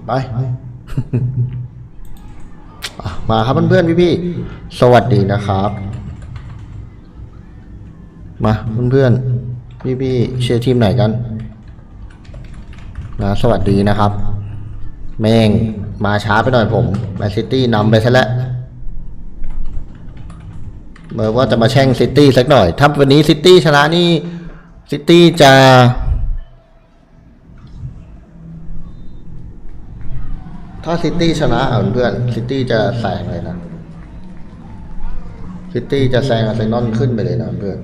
ไป มาครับเพื่อนๆพี่ๆสวัสดีนะครับมาเพื่อนๆพี่ๆเชียร์ทีมไหนกันนะสวัสดีนะครับแม่งมาช้าไปหน่อยผมแมนซิตี้นำไปซะแล้วเมื่อว่าจะมาแช่งซิตี้สักหน่อยถ้าวันนี้ซิตี้ชนะนี่ซิตี้จะถ้าซิตี้ชนะเพื่อนซิตี้จะแซงเลยนะซิตี้จะแซงอาร์เซนอลขึ้นไปเลยนะเพื่อน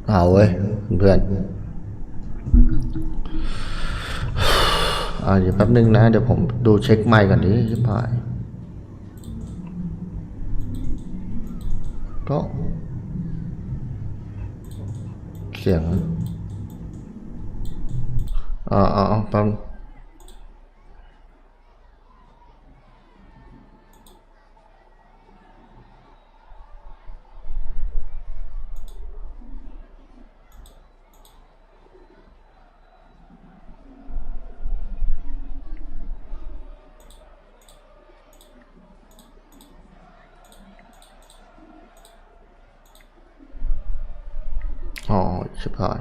เอาเว้ยเพื่อนเดี๋ยวแป๊บนึงนะเดี๋ยวผมดูเช็คไมค์ก่อนดิชิบหายก็เสียงแป๊บชิบหาย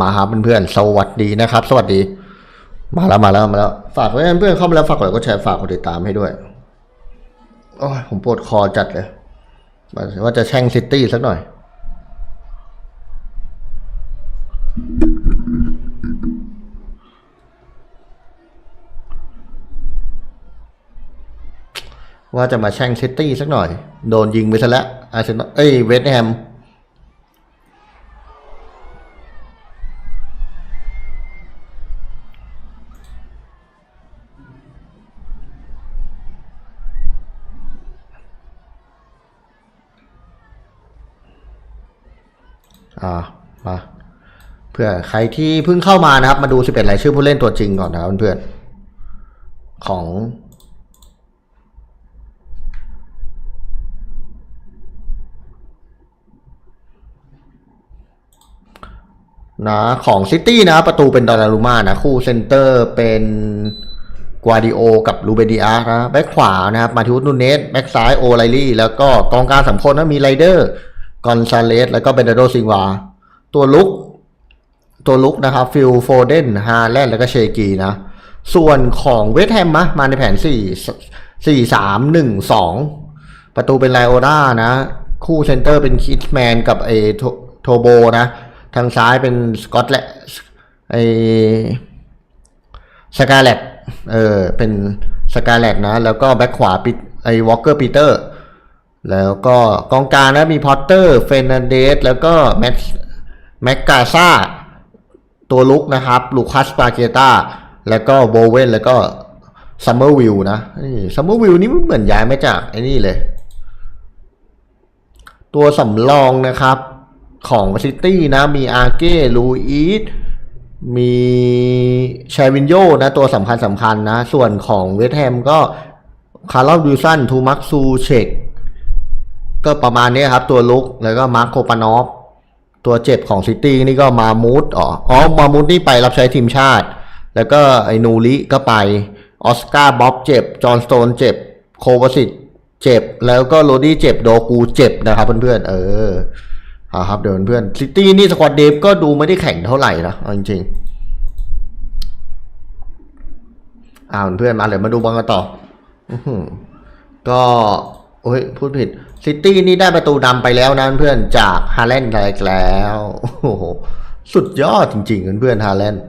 มาครับเพื่อนๆสวัสดีนะครับสวัสดีมาแล้วฝากไว้เพื่อนๆเข้ามาแล้วฝากกดไลค์กดแชร์ฝากกดติดตามให้ด้วยโอ้ยผมปวดคอจัดเลยว่าจะแช่งซิตี้สักหน่อยว่าจะมาแช่งซิตี้สักหน่อยโดนยิงไปซะแล้วอาร์เซนอลเวสต์แฮมมาเพื่อใครที่เพิ่งเข้ามานะครับมาดู11รายชื่อผู้เล่นตัวจริงก่อนนะครับเพื่อนของของซิตี้นะประตูเป็นดอนนารุม่านะคู่เซนเตอร์เป็นกวาดิโอกับลูเบดิอาร์นะแบ็คขวานะครับมาทิวส์นูเนสแบ็คซ้ายโอไลลี่แล้วก็กองกลาง3คนนะมีไรเดอร์กอนซาเลสแล้วก็เบนดาโดซิงวาตัวลุกนะครับฟิลโฟเดนฮาแลนด์แล้วก็เชกีนะส่วนของเวสต์แฮมมาในแผน4-3-1-2ประตูเป็นไลโอด้านะคู่เซนเตอร์เป็นคิดแมนกับโทโบนะทางซ้ายเป็นสกอตและสกาเลตเป็นสกาเลตนะแล้วก็แบ็คขวาปิดวอลเกอร์ปีเตอร์แล้วก็กองกลางนะมีพอตเตอร์เฟรนันเดสแล้วก็แม็กกาซ่าตัวลุกนะครับลูคัสปาเกต้าแล้วก็โบเวนแล้วก็ซัมเมอร์วิลนะซัมเมอร์วิลนี่เหมือนย้ายมาจากไอ้นี่เลยตัวสำรองนะครับของซิตี้นะมีอาเก้ลูอีสมีชาวินโยนะตัวสำคัญนะส่วนของเวสต์แฮมก็คาร์ลวิลสันทูมักซูเชกก็ประมาณนี้ครับตัวลุกแล้วก็มาร์คโคปานอฟตัวเจ็บของซิตี้นี่ก็มามูดมามูดนี่ไปรับใช้ทีมชาติแล้วก็ไอ้นูริก็ไปออสการ์บ๊อบเจ็บจอห์นสโตนเจ็บโควาสิตเจ็บแล้วก็โรดี้เจ็บโดกูเจ็บนะครับเพื่อนๆครับเดี๋ยวเพื่อนซิตี้นี่สควอตเดฟก็ดูไม่ได้แข่งเท่าไหร่นะจริงๆเพื่อนมาเลยมาดูบอลกันต่อก็พูดผิดซิตี้นี่ได้ประตูนำไปแล้วนะเพื่อนจากฮาแลนด์แล้วโอ้โหสุดยอดจริงๆเพื่อนฮาแลนด์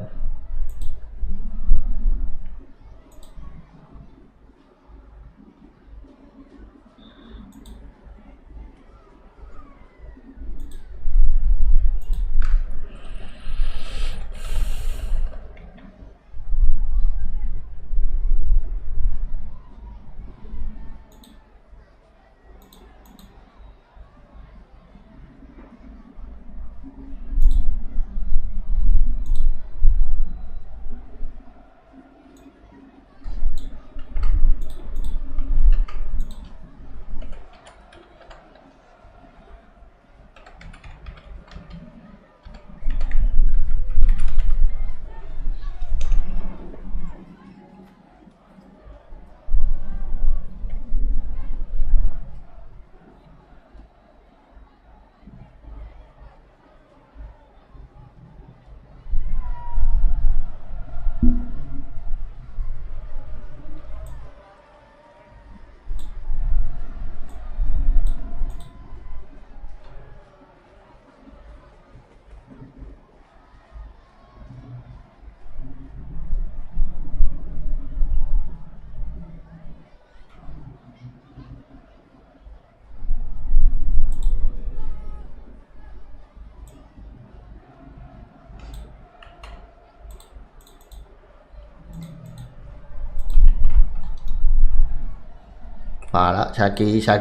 มาแล้วชา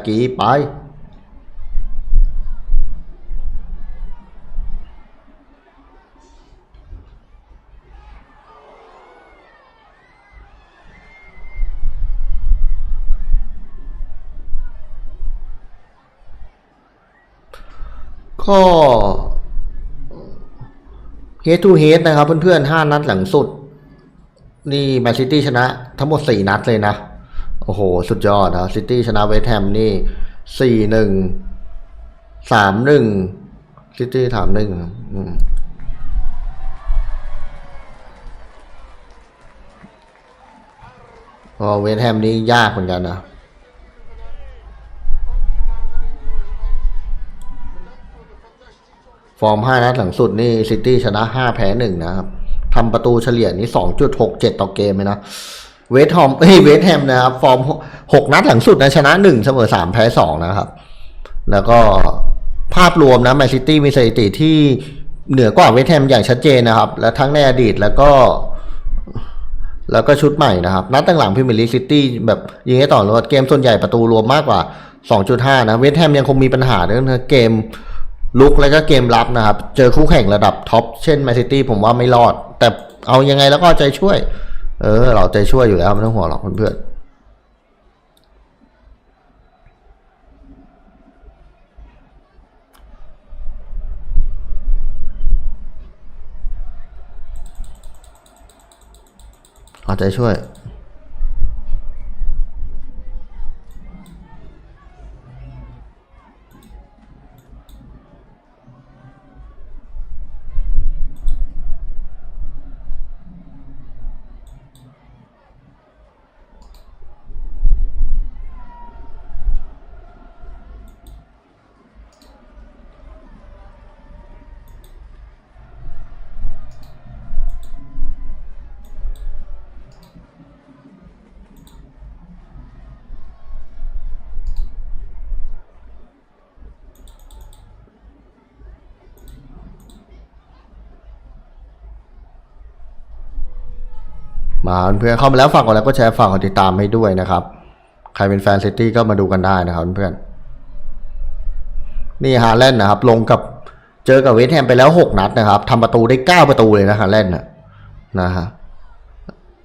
กีไปก็เฮดทูเฮดนะครับเพื่อนๆ5 นัดหลังสุดนี่แมนซิตี้ชนะทั้งหมด4 นัดเลยนะโอ้โหสุดยอดนะซิตี้ชนะเวสต์แฮมนี่4-1 3-1ซิตี้3-1พอเวสต์แฮมนี่ยากเหมือนกันนะฟอร์ม5 นัดหลังสุดนี่ซิตี้ชนะ5แพ้1นะครับทำประตูเฉลี่ยนี่ 2.67 ต่อเกมเลยนะเวสต์แฮมนะครับฟอร์ม6 นัดหลังสุดนะชนะ1เสมอ3แพ้2นะครับแล้วก็ภาพรวมนะแมนซิตี้มีสถิติที่เหนือกว่าเวสต์แฮมอย่างชัดเจนนะครับและทั้งในอดีตแล้วก็ชุดใหม่นะครับนัดตั้งหลังพรีเมียร์ลีกซิตี้แบบยิงให้ต่อรอดเกมส่วนใหญ่ประตูรวมมากกว่า 2.5 นะเวสต์แฮมยังคงมีปัญหาเรื่องเกมลุกแล้วก็เกมรับนะครับเจอคู่แข่งระดับท็อปเช่นแมนซิตี้ผมว่าไม่รอดแต่เอายังไงแล้วก็ใจช่วยเราใจช่วยอยู่แล้วไม่ต้องห่วงหรอกเพื่อนๆเอาใจช่วยมาเพื่อนเข้ามาแล้วฝากกดไลค์กดแชร์ฝากกดติดตามให้ด้วยนะครับใครเป็นแฟนซิตี้ก็มาดูกันได้นะครับเพื่อนนี่ฮาแลนด์นะครับลงกับเจอกับเวสต์แฮมไปแล้ว6 นัดนะครับทำประตูได้9 ประตูเลยนะฮาแลนด์นะฮะ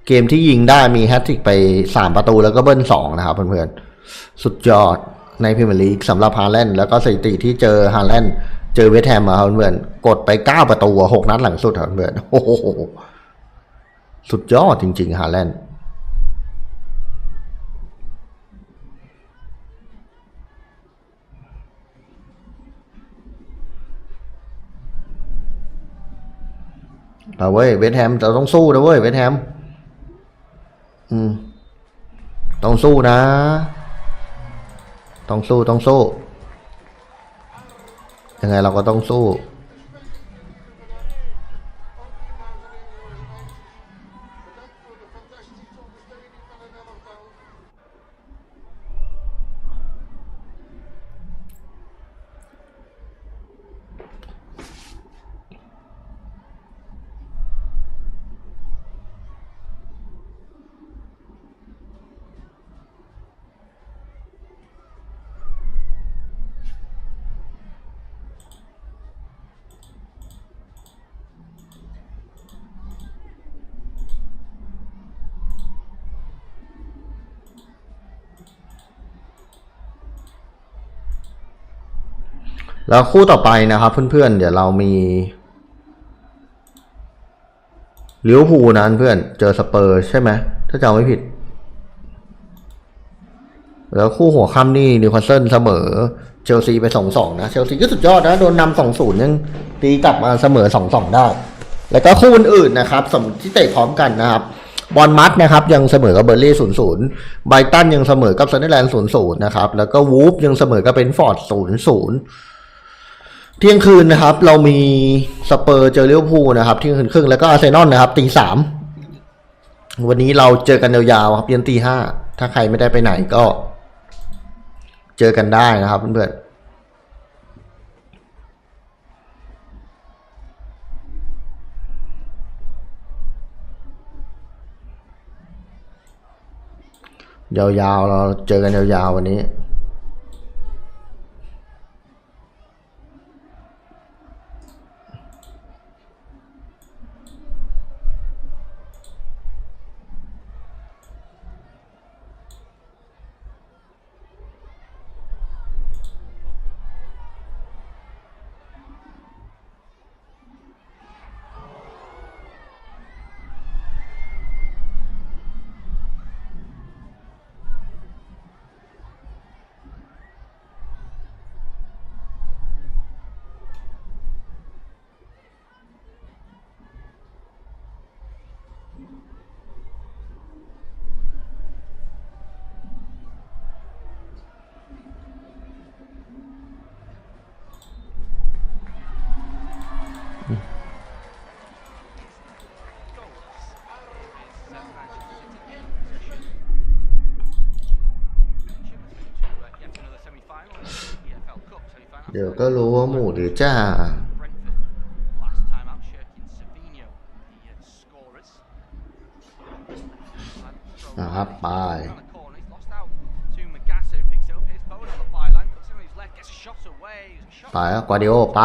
เกมที่ยิงได้มีแฮตทริกไป3 ประตูแล้วก็เบิ้ล2นะครับเพื่อนๆสุดยอดในพรีเมียร์ลีกสำหรับฮาแลนด์แล้วก็สถิติที่เจอฮาแลนด์เจอเวสต์แฮมมาเพื่อนๆกดไป9 ประตู6 นัดหลังสุดเพื่อนๆโอ้โหสุดยอดจริงๆฮาแลนด์เอาเว้ยเวสต์แฮมเราต้องสู้นะเว้ยเวสต์แฮมต้องสู้นะต้องสู้ยังไงเราก็ต้องสู้แล้วคู่ต่อไปนะครับเพื่อนๆเดี๋ยวเรามีลิเวอร์พูลนะเพื่อนเจอสเปอร์ใช่ไหมถ้าจำไม่ผิดแล้วคู่หัวค่ำนี่นิวคาสเซิลเสมอเชลซีไป 2-2 นะเชลซีก็สุดยอดนะโดนนำ 2-0 ยังตีกลับมาเสมอ 2-2 ได้แล้วก็คู่อื่นๆนะครับที่เตะพร้อมกันนะครับบอลมัดนะครับยังเสมอกับเบอร์ลี่ 0-0 ไบรตันยังเสมอกับซันเดอร์แลนด์ 0-0 นะครับแล้วก็วูฟยังเสมอกับเบรนท์ฟอร์ด 0-0เที่ยงคืนนะครับเรามีสเปอร์เจอลิเวอร์พูลนะครับเที่ยงคืนครึ่งแล้วก็อาร์เซนอลนะครับ 3:00 วันนี้เราเจอกันยาวๆครับยัน 5:00 ถ้าใครไม่ได้ไปไหนก็เจอกันได้นะครับเพื่อน ยาวๆเราเจอกันยาวๆวันนี้เดี๋ยวก็รู้ว่าหมูหรือจ้านะครับไปครับกวาดิโอไป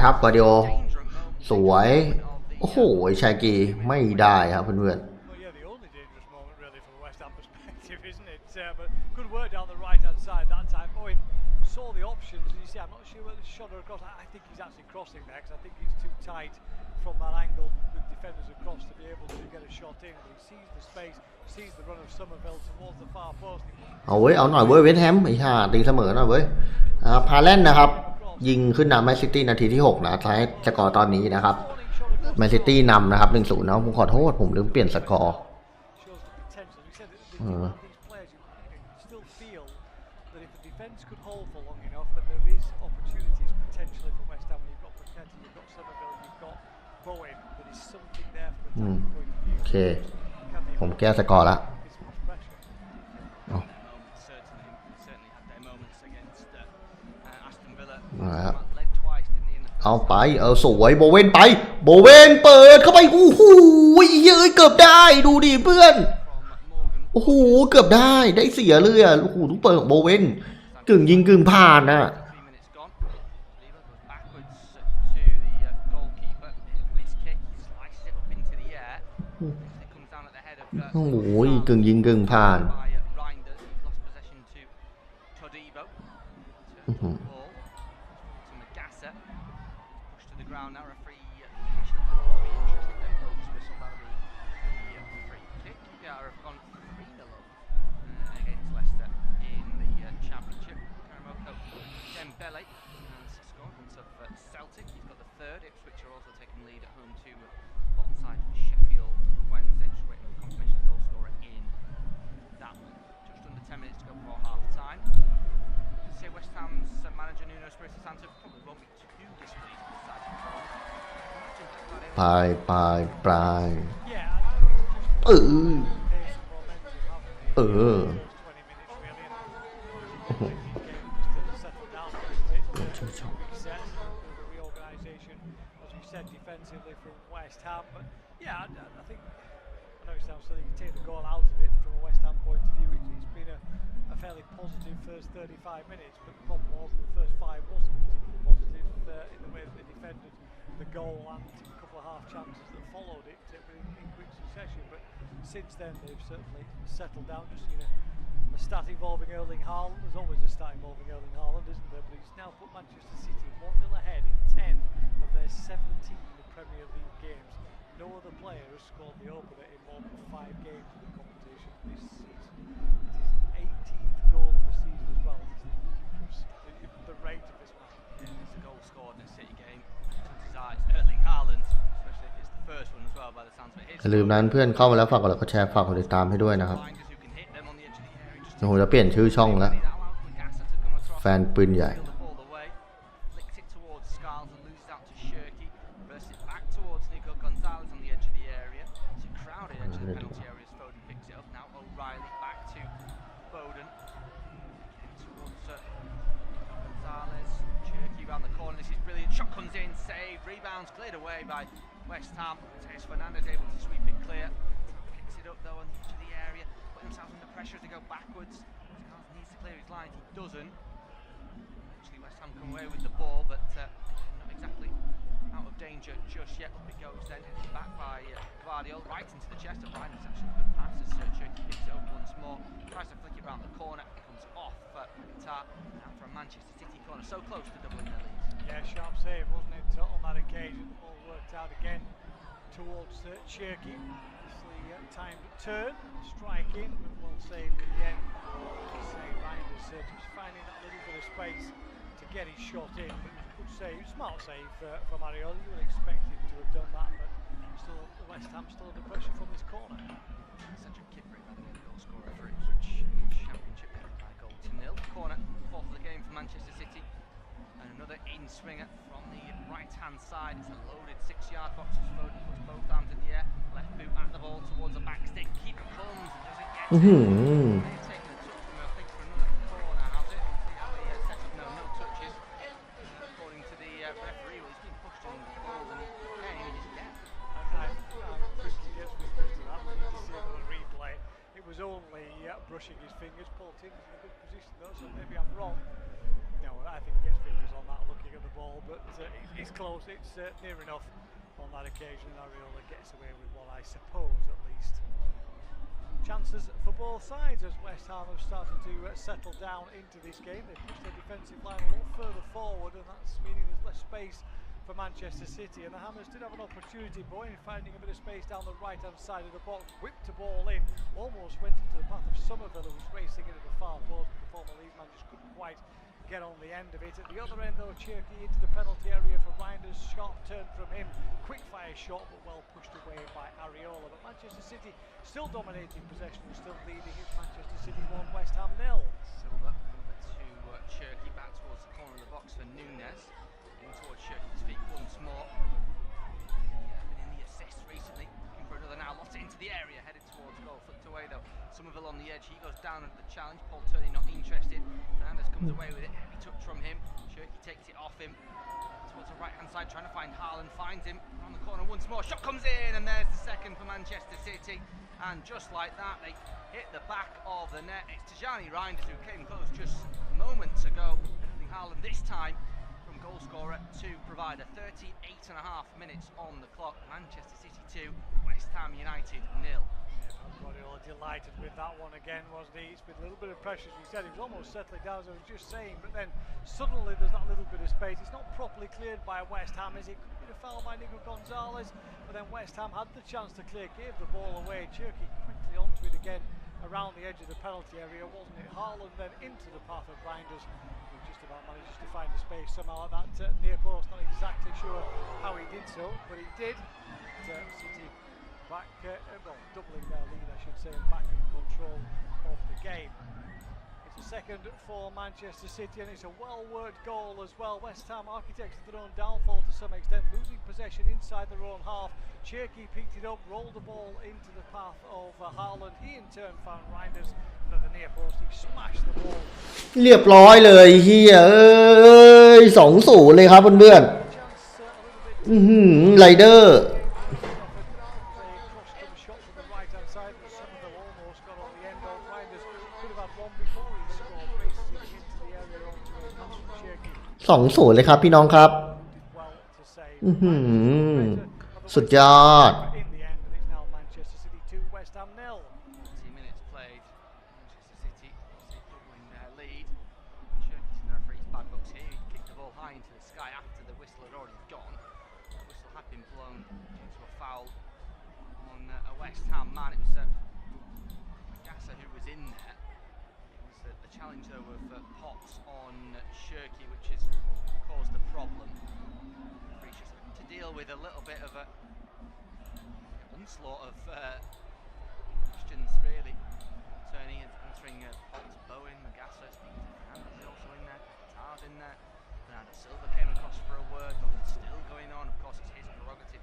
ครับกวาดิโอสวยโอ้โหชายกีไม่ได้ครับเพื่อนsaw the options and you see I'm not sure whether the shot or across I think he's actually crossing there because I think it's too tight from that angle with defenders across to be able to get a shot in he sees the space sees the run of Somerville towards the far post เอาเว้ยเอาหน่อยเว้ยเวสต์แฮมไอ้ห่าตีเสมอหน่อยเว้ยพาเลนนะครับยิงขึ้นนำแมนซิตี้นาทีที่6นะท้ายสกอร์ตอนนี้นะครับแมนซิตี้นำนะครับ 1-0 นะผมขอโทษผมลืมเปลี่ยนสกอร์defence could hold for long enough that there is opportunities potentially for West Ham. You've got Paqueta, you've got Somerville, you've got Bowen. There is something there from a point of view. โอเคผมแก้สกอร์ละเอาไปสวยโบเวนไปโบเวนเปิดเข้าไปโอ้โหเยอะเกือบได้ดูดิเพื่อนโอ้โหเกือบได้เสียเลยอ่ะโอ้โหทุกเปิดของโบเวนกึ่งยิงกึ่งผ่านนะโอ้โหกึ่งยิงกึ่งผ่านปลายdefensively from West Ham, but yeah, I think I know it sounds silly you take the goal out of it from a West Ham point of view. It's been a fairly positive first 35 minutes, but the problem was the first 5 wasn't particularly positive in the way that they defended the goal and a couple of half chances that followed it in quick succession. But since then they've certainly settled down. Just seen a stat involving Erling Haaland. There's always a stat involving Erling Haaland, isn't there? But he's now put Manchester City 1-0 ahead in 10 of their 17 Premier League games. No other player has scored the opener in more than 5 games of the competition this season. It is 18th goal of the season as well. The rate of this man. Yeah, it's a goal scored in a City game. It's Erling Haaland, especially if it's the first one as well by the sounds of it. อย่าลืมนั้นเพื่อนเข้ามาแล้วฝากกดไลค์กดแชร์ฝากกดติดตามให้ด้วยนะครับผมจะเปลี่ยนชื่อช่องแล้วแฟนปืนใหญ่Shot comes in, saved, rebounds cleared away by West Ham. Teres Fernandez able to sweep it clear. Picks it up though on the edge of the area, but put themselves under pressure as they go backwards. Carl needs to clear his lines, he doesn't. Actually, West Ham come away with the ball, but not exactly out of danger just yet. Up it goes then, headed back by Guardiola, right into the chest of Ryan. It's actually a good pass as Cherky picks it up once more. Tries to flick it round the corner, it comes off McIntyre, and from Manchester City corner, so close to doubling their lead. Yeah, sharp save, wasn't it, on that occasion? The ball worked out again towards Cherky. Obviously, timed turn, strike in, but well saved in the end. Save Reinders just finding that little bit of space to get his shot in. Good save, smart save from Ariola. You would expect him to have done that, but still, West Ham still under pressure from this corner. Cedric Kipré by the way, the goal scorer for Ipswich Championship by goal to nil. Corner, fourth of the game for Manchester City. And another in-swinger from the right-hand side. It's a loaded 6-yard box as Foden puts both arms in the air. Left boot at the ball towards the back stick. Keeper comes and doesn't get it. May have taken a touch from him, I think, for another corner, has it? See how the setup, no touches. According to the referee, well, he's been pushed in the balls and he can't even just get. I'm pretty gets me used to that. We need to see another replay. It was only brushing his fingers. Paul Timms in a good position though, so maybe I'm wrong. No, I think he gets fingers on that looking at the ball, but it's close, it's near enough on that occasion, and Ariola gets away with one, I suppose, at least. Chances for both sides as West Ham have started to settle down into this game. They push their defensive line a lot further forward, and that's meaning there's less space for Manchester City, and the Hammers did have an opportunity, Boyne finding a bit of space down the right hand side of the box, whipped the ball in, almost went into the path of Somerville, who was racing into the far post, but the former Leeds man just couldn't quite get on the end of it. At the other end though, Cherky into the penalty area for Reinders, sharp turn from him, quick fire shot but well pushed away by Ariola. But Manchester City still dominating possession and still leading. It's Manchester City 1, West Ham 0. Silva over to Cherky, back towards the corner of the box for Nunes, in towards Cherky's feet once more. Been in the assist recently, looking for another now, lost it into the area, headed towards goal, flicked away though. Somerville on the edge, he goes down at the challenge, Paul Turney not interested, Fernandez comes away with it, heavy touch from him, Cherky takes it off him, towards the right hand side, trying to find Haaland, finds him, around the corner once more, shot comes in, and there's the second for Manchester City, and just like that, they hit the back of the net. It's Tijani Reinders who came close just moments ago, Haaland this time from goal scorer to provide a 38.5 minutes on the clock, Manchester City 2, West Ham United 0. Guardiola delighted with that one again, wasn't he? It's been a little bit of pressure, as we said. He was almost settling down, as I was just saying, but then suddenly there's that little bit of space. It's not properly cleared by West Ham, is it? Could be a foul by Nico Gonzalez, but then West Ham had the chance to clear, gave the ball away. Cherky quickly onto it again around the edge of the penalty area, wasn't it? Haaland then into the path of Reinders, who just about manages to find the space somehow at that near post. Not exactly sure how he did so, but he did. City back, well, doubling their lead, I should say, and back in control of the game. It's a second for Manchester City, and it's a well-worked goal as well. West Ham architects of their own downfall to some extent, losing possession inside their own half. Cherky picked it up, rolled the ball into the path of Haaland. He in turn found Reinders at the near post. He smashed the ball. เรียบร้อยเลยเฮีย2-0เลยครับเพื่อนๆไรเดอร์ 2-0เลยครับพี่น้องครับสุดยอด West Ham man, it was Gasser who was in there. It was the challenge though of Potts on Cherky, which has caused a problem. Just to deal with a little bit of a onslaught of questions really. Turning and answering Potts, Bowen, Gasser, Fernandez is also in there, Tar's in there. Bernardo Silva came across for a word, but it's still going on. Of course, it's his prerogative.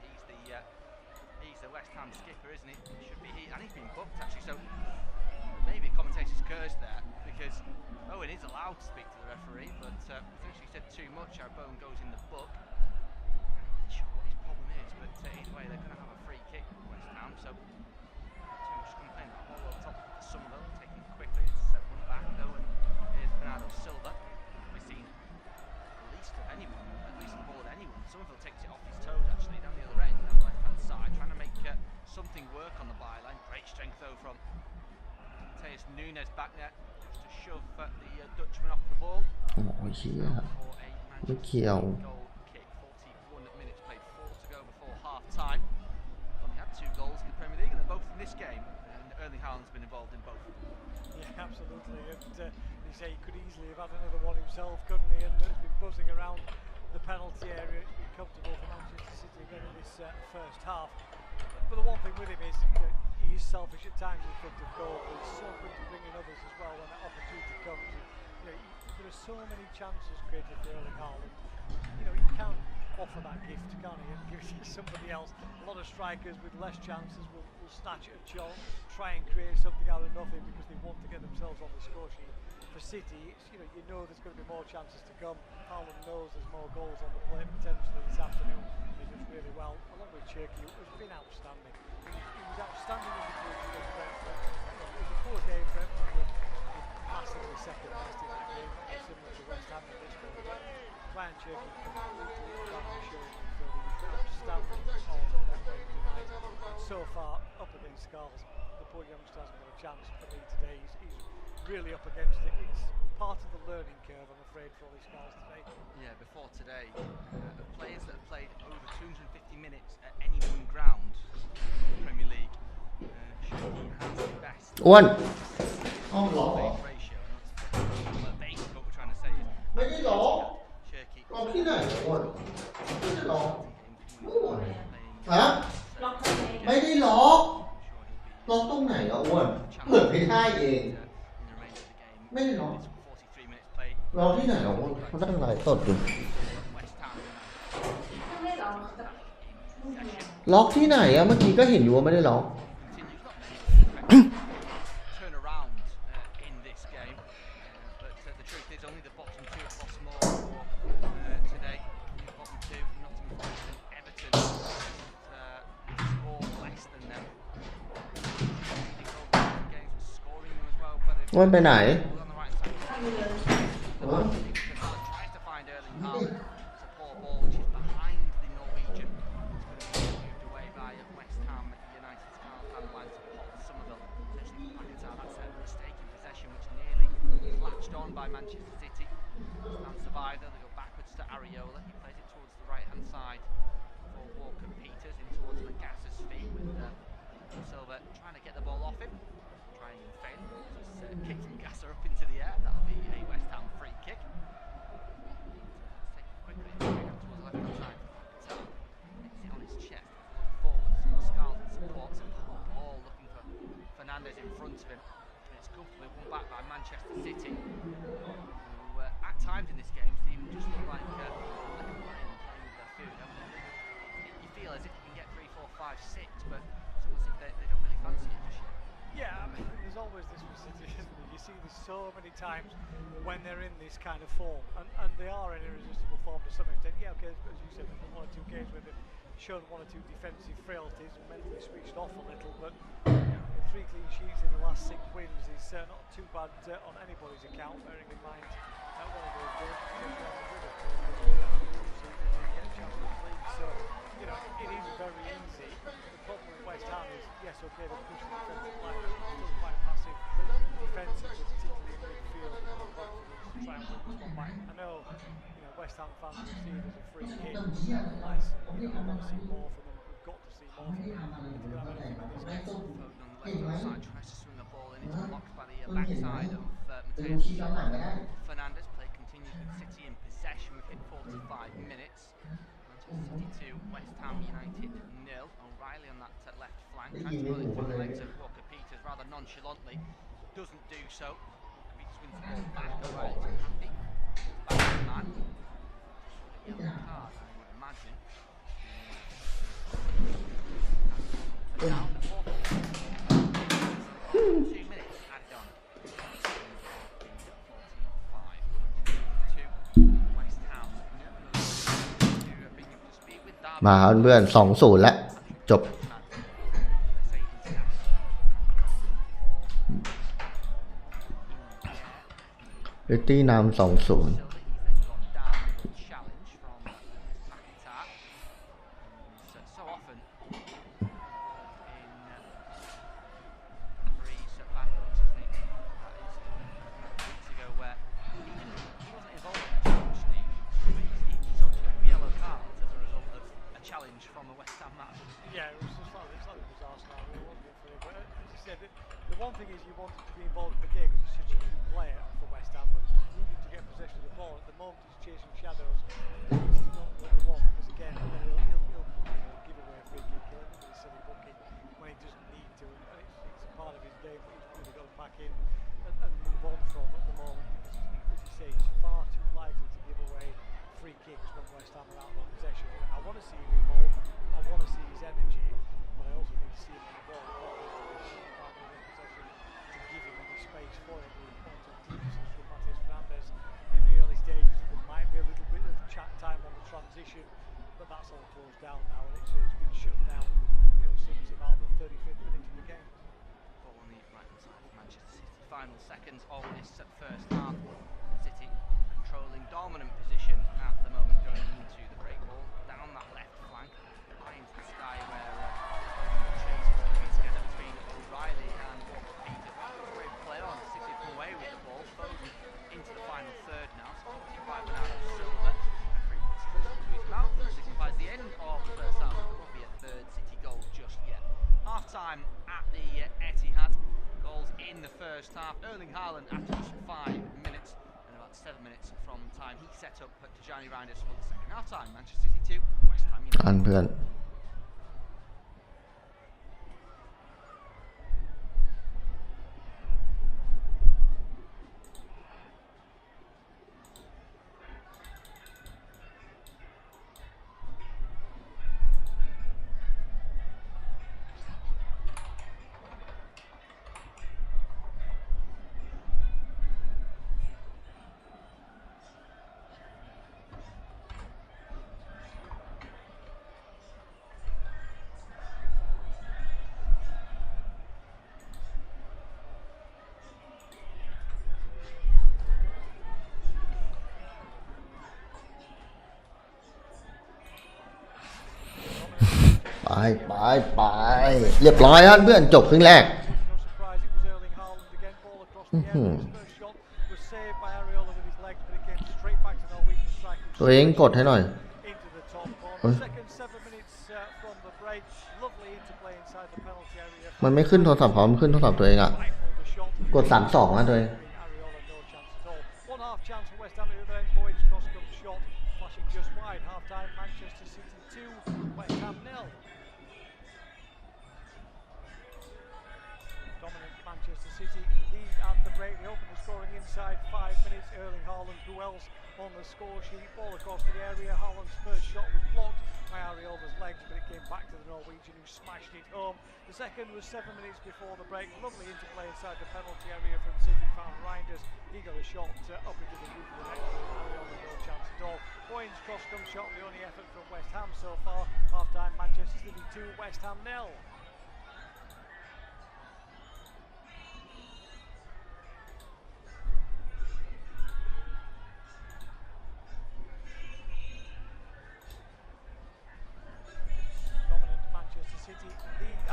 He's the West Ham skipper, isn't he? It should be he, and he's been booked actually. So maybe commentator's cursed there because Bowen is allowed to speak to the referee, but potentially said too much. Our Bowen goes in the book. I'm not sure what his problem is, but either way they're going to have a free kick, West Ham. So too much complaint about all over top of some of It's Nunes back there just to shove the Dutchman off the ball. โอ้ยเชี่ยไม่เกี่ยว Goal kick, 41 minutes played, 4 to go before half time. Only had 2 goals in the Premier League, and they're both in this game. And Erling Haaland's been involved in both. Yeah, absolutely. And you say he could easily have had another one himself, couldn't he? And has been buzzing around the penalty area. It's been comfortable for Manchester City again in this first half. But the one thing with him is, he is selfish at times in front of goal. But he's so quick to bring in others as well when that opportunity comes. There are so many chances created for Erling Haaland. He can offer that gift, can't he? And give it to somebody else. A lot of strikers with less chances will snatch at a shot, try and create something out of nothing because they want to get themselves on the score sheet. For City, you know there's going to be more chances to come. Haaland knows there's more goals on the plate potentially this afternoon. He does really well, along with Cherky, who's been outstanding. He was outstanding in the group against Brentford. It was a poor game. Brentford were massively second best in that game, similar to West Ham in this one. But Ryan Cherky completely ran the show in midfield. He was outstanding all on that Wednesday night. And so far, up against Skulls, the poor youngster hasn't got a chance for me today. He's really up against it. It's part of the learning curve, I'm afraid, for all these guys today. Yeah, before today, the players that have played over 250 minutes at any one ground in the Premier League should be hands the best. อ้วน Save ratio. But basically what we're trying to say is ไม่ได้หรอก Cherky ลองที่ไหนอ้วนไม่ได้หรอก playing ฮะไม่ได้หรอกล็อกตรงไหนอะอ้วนเปิดไม่ได้เอง in the remainder of the game. ไม่ได้หรอก 43 minutes played. ล็อกที่ไหนอะอ้วนเขาตั้งหลายสดอยู่ West Ham ล็อกที่ไหนอะเมื่อกี้ก็เห็นอยู่ว่าไม่ได้ล็อก continues. Not many turn around in this game, but the truth is only the bottom 2 have lost more today. Bottom 2, Nottingham Forest and Everton, scored less than them. They go back to games with scoring them as well, but อ้วนไปไหน on the right side. Tries to find Erling Haaland. It's a poor ball which is behind the Norwegian. It's going to be moved away by West Ham United's Carl line to Paul Somerville. Essentially McIntyre, that's a mistake in possession which nearly latched on by Manchester City. Stand survivor, they go backwards to Areola. He plays it towards the right hand side for Walker Peters in towards Magassa's feet with Silva trying to get the ball off him. Trying and failing. Just kicks Magassa up into the air. That'll be a West Ham free kick. Take it quickly towards the left hand side. Hits it on his chest. Looking forwards. Scarlett supports him. Ball looking for Fernandes in front of him. And it's comfortably won back by Manchester City. Who at times in this game, Stephen, just look like a lion playing with their food. You feel as if you can get 3, 4, 5, 6, but it's almost as if they don't really fancy it just yet. Yeah, I mean, there's always this with City, isn't there? You see this so many times when they're in this kind of form, and they are in irresistible form to some extent. Yeah, okay, as you said, there's been 1 or 2 games where they've shown 1 or 2 defensive frailties and mentally switched off a little, but 3 clean sheets in the last 6 wins is not too bad on anybody's account, bearing in mind one of those games Champions League. So, it is very easy. The problem with West Ham is, yes, okay, they're pushing the defensive line, but it's still quite passive defensively, particularly in midfield. To try and win this one back. I know, West Ham fans will see it as a free hit. Nice. I want to see more from them. We've got to see more from them. If they're going to have anything in this game. Foden on the left hand side tries to swing the ball in. It's blocked by the backside of Mateus. Fernandes play continues with City in possession. We've hit 45 minutes. Manchester City 2, West Ham United 0. O'Reilly on that left flank tries to run it through the legs of Walker Peters rather nonchalantly. Doesn't do so. Walker Peters wins the ball back. O'Reilly's happy. Back to the man. Yellow card, I would imagine. Down the fourth. 2 minutes added on. 45. West Ham. Bring up to speed with Derby. มาเพื่อน2-0 แล้วจบเรตตี้นำ2-0 He's Yeah, it was just like a bizarre scenario, wasn't it, for him? But as you said, the one thing is you wanted to be involved in the game because he's such a good player for West Ham, but needing to get possession of the ball at the moment he's chasing shadows, which is not what we want. Because again, he'll give away a free kick, he'll end up with a silly booking when he doesn't need to, and it's part of his game that he's really got to back in and move on from at the moment. Because as you say, he's far too likely to give away free kicks when West Ham are out of possession. I want to see him involved. I want to see his energy, but I also need to see him on the ball. To give him any space for it. The point of emphasis from Matheus Fernandes in the early stages. There might be a little bit of chat time on the transition, but that's all closed down now, and it's been shut down. Since about the 35th minute of the game. Ball on the right hand side of Manchester City. Final seconds of this first half. City controlling dominant position at the moment going into the break. Ball down that left flank, high into the sky where Chase is coming together between O'Reilly and Peter. Great play on. City come away with the ball. Foden into the final third now. So by Bernardo Silva. Referee puts his foot to his mouth and signifies the end of the first half. There won't be a third City goal just yet. Half time at the Etihad. Goals in the first half. Erling Haaland after just 5 minutes and about 7 minutes from time he set up Tijani Reinders for the second half time. Manchester City 2, West Ham United. อันเพื่อนไปเรียบร้อยครับเพื่อนจบครึ่งแรก No surprise, it was Erling Haaland again. Ball across the area. His first shot was saved by Areola with his legs, but it came straight back to Norwegian striker. ตัวเองกดให้หน่อย Into the top corner. Second 7 minutes from the break. Lovely interplay inside the penalty area. มันไม่ขึ้นโทรศัพท์เขามันขึ้นโทรศัพท์ตัวเองอ่ะ Rifled the shot. กด32นะตัวเอง Areola no chance at all. One half chance for West Ham at the other end. Boyd's cross comes shot, flashing just wide. Half time. Manchester City 2, West Ham 0. Dominant Manchester City lead at the break. They open the scoring inside 5 minutes. Erling Haaland, who else on the score sheet? Ball across the area. Haaland's first shot was blocked by Areola's legs, but it came back to the Norwegian, who smashed it home. The second was 7 minutes before the break. Lovely interplay inside the penalty area from City fan Reinders. He got a shot up into the roof of the net. Areola no chance at all. Boyd's cross comes shot, the only effort from West Ham so far. Half time, Manchester City 2, West Ham 0.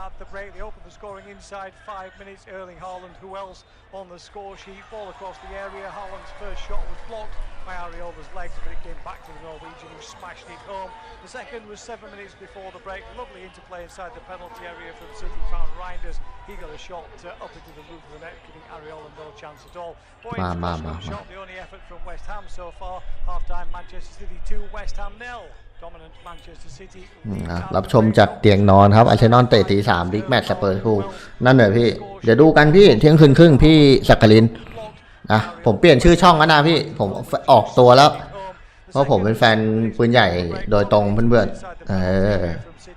At the break, they open the scoring inside 5 minutes. Erling Haaland, who else on the score sheet? Ball across the area. Haaland's first shot was blocked by Areola's legs, but it came back to the Norwegian, who smashed it home. The second was 7 minutes before the break. Lovely interplay inside the penalty area from City fan Reinders. He got a shot up into the roof of the net, giving Areola no chance at all. Boyd's cross shot, the only effort from West Ham so far. Half time, Manchester City 2, West Ham 0. รับชมจากเตียงนอนครับอาร์เซนอลเตะตี3บิ๊กแมตช์สเปอร์คู่นั่นเลยพี่เดี๋ยวดูกันพี่เที่ยงคืนครึ่งพี่สักกลินนะผมเปลี่ยนชื่อช่องแล้วนะพี่ผมออกตัวแล้วเพราะผมเป็นแฟนปืนใหญ่โดยตรงเพื่อน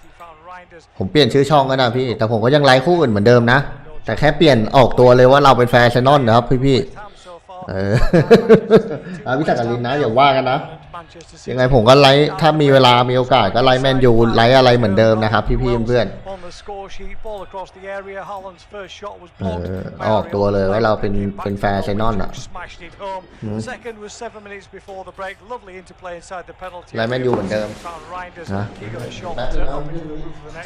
ๆผมเปลี่ยนชื่อช่องแล้วนะพี่แต่ผมก็ยังไลค์คู่อื่นเหมือนเดิมนะแต่แค่เปลี่ยนออกตัวเลยว่าเราเป็นแฟนอาร์เซนอลนะครับพี่พี่สักกลินนะอย่าว่ากันนะยังไงผมก็ไลค์ถ้ามีเวลามีโอกาสก็ไลค์แมนยูไลค์อะไรเหมือนเดิมนะครับพี่ๆเพื่อนออกตัวเลยว่าเราเป็นแฟนอาร์เซนอลอ่ะไลค์แมนยูเหมือนเดิมนะ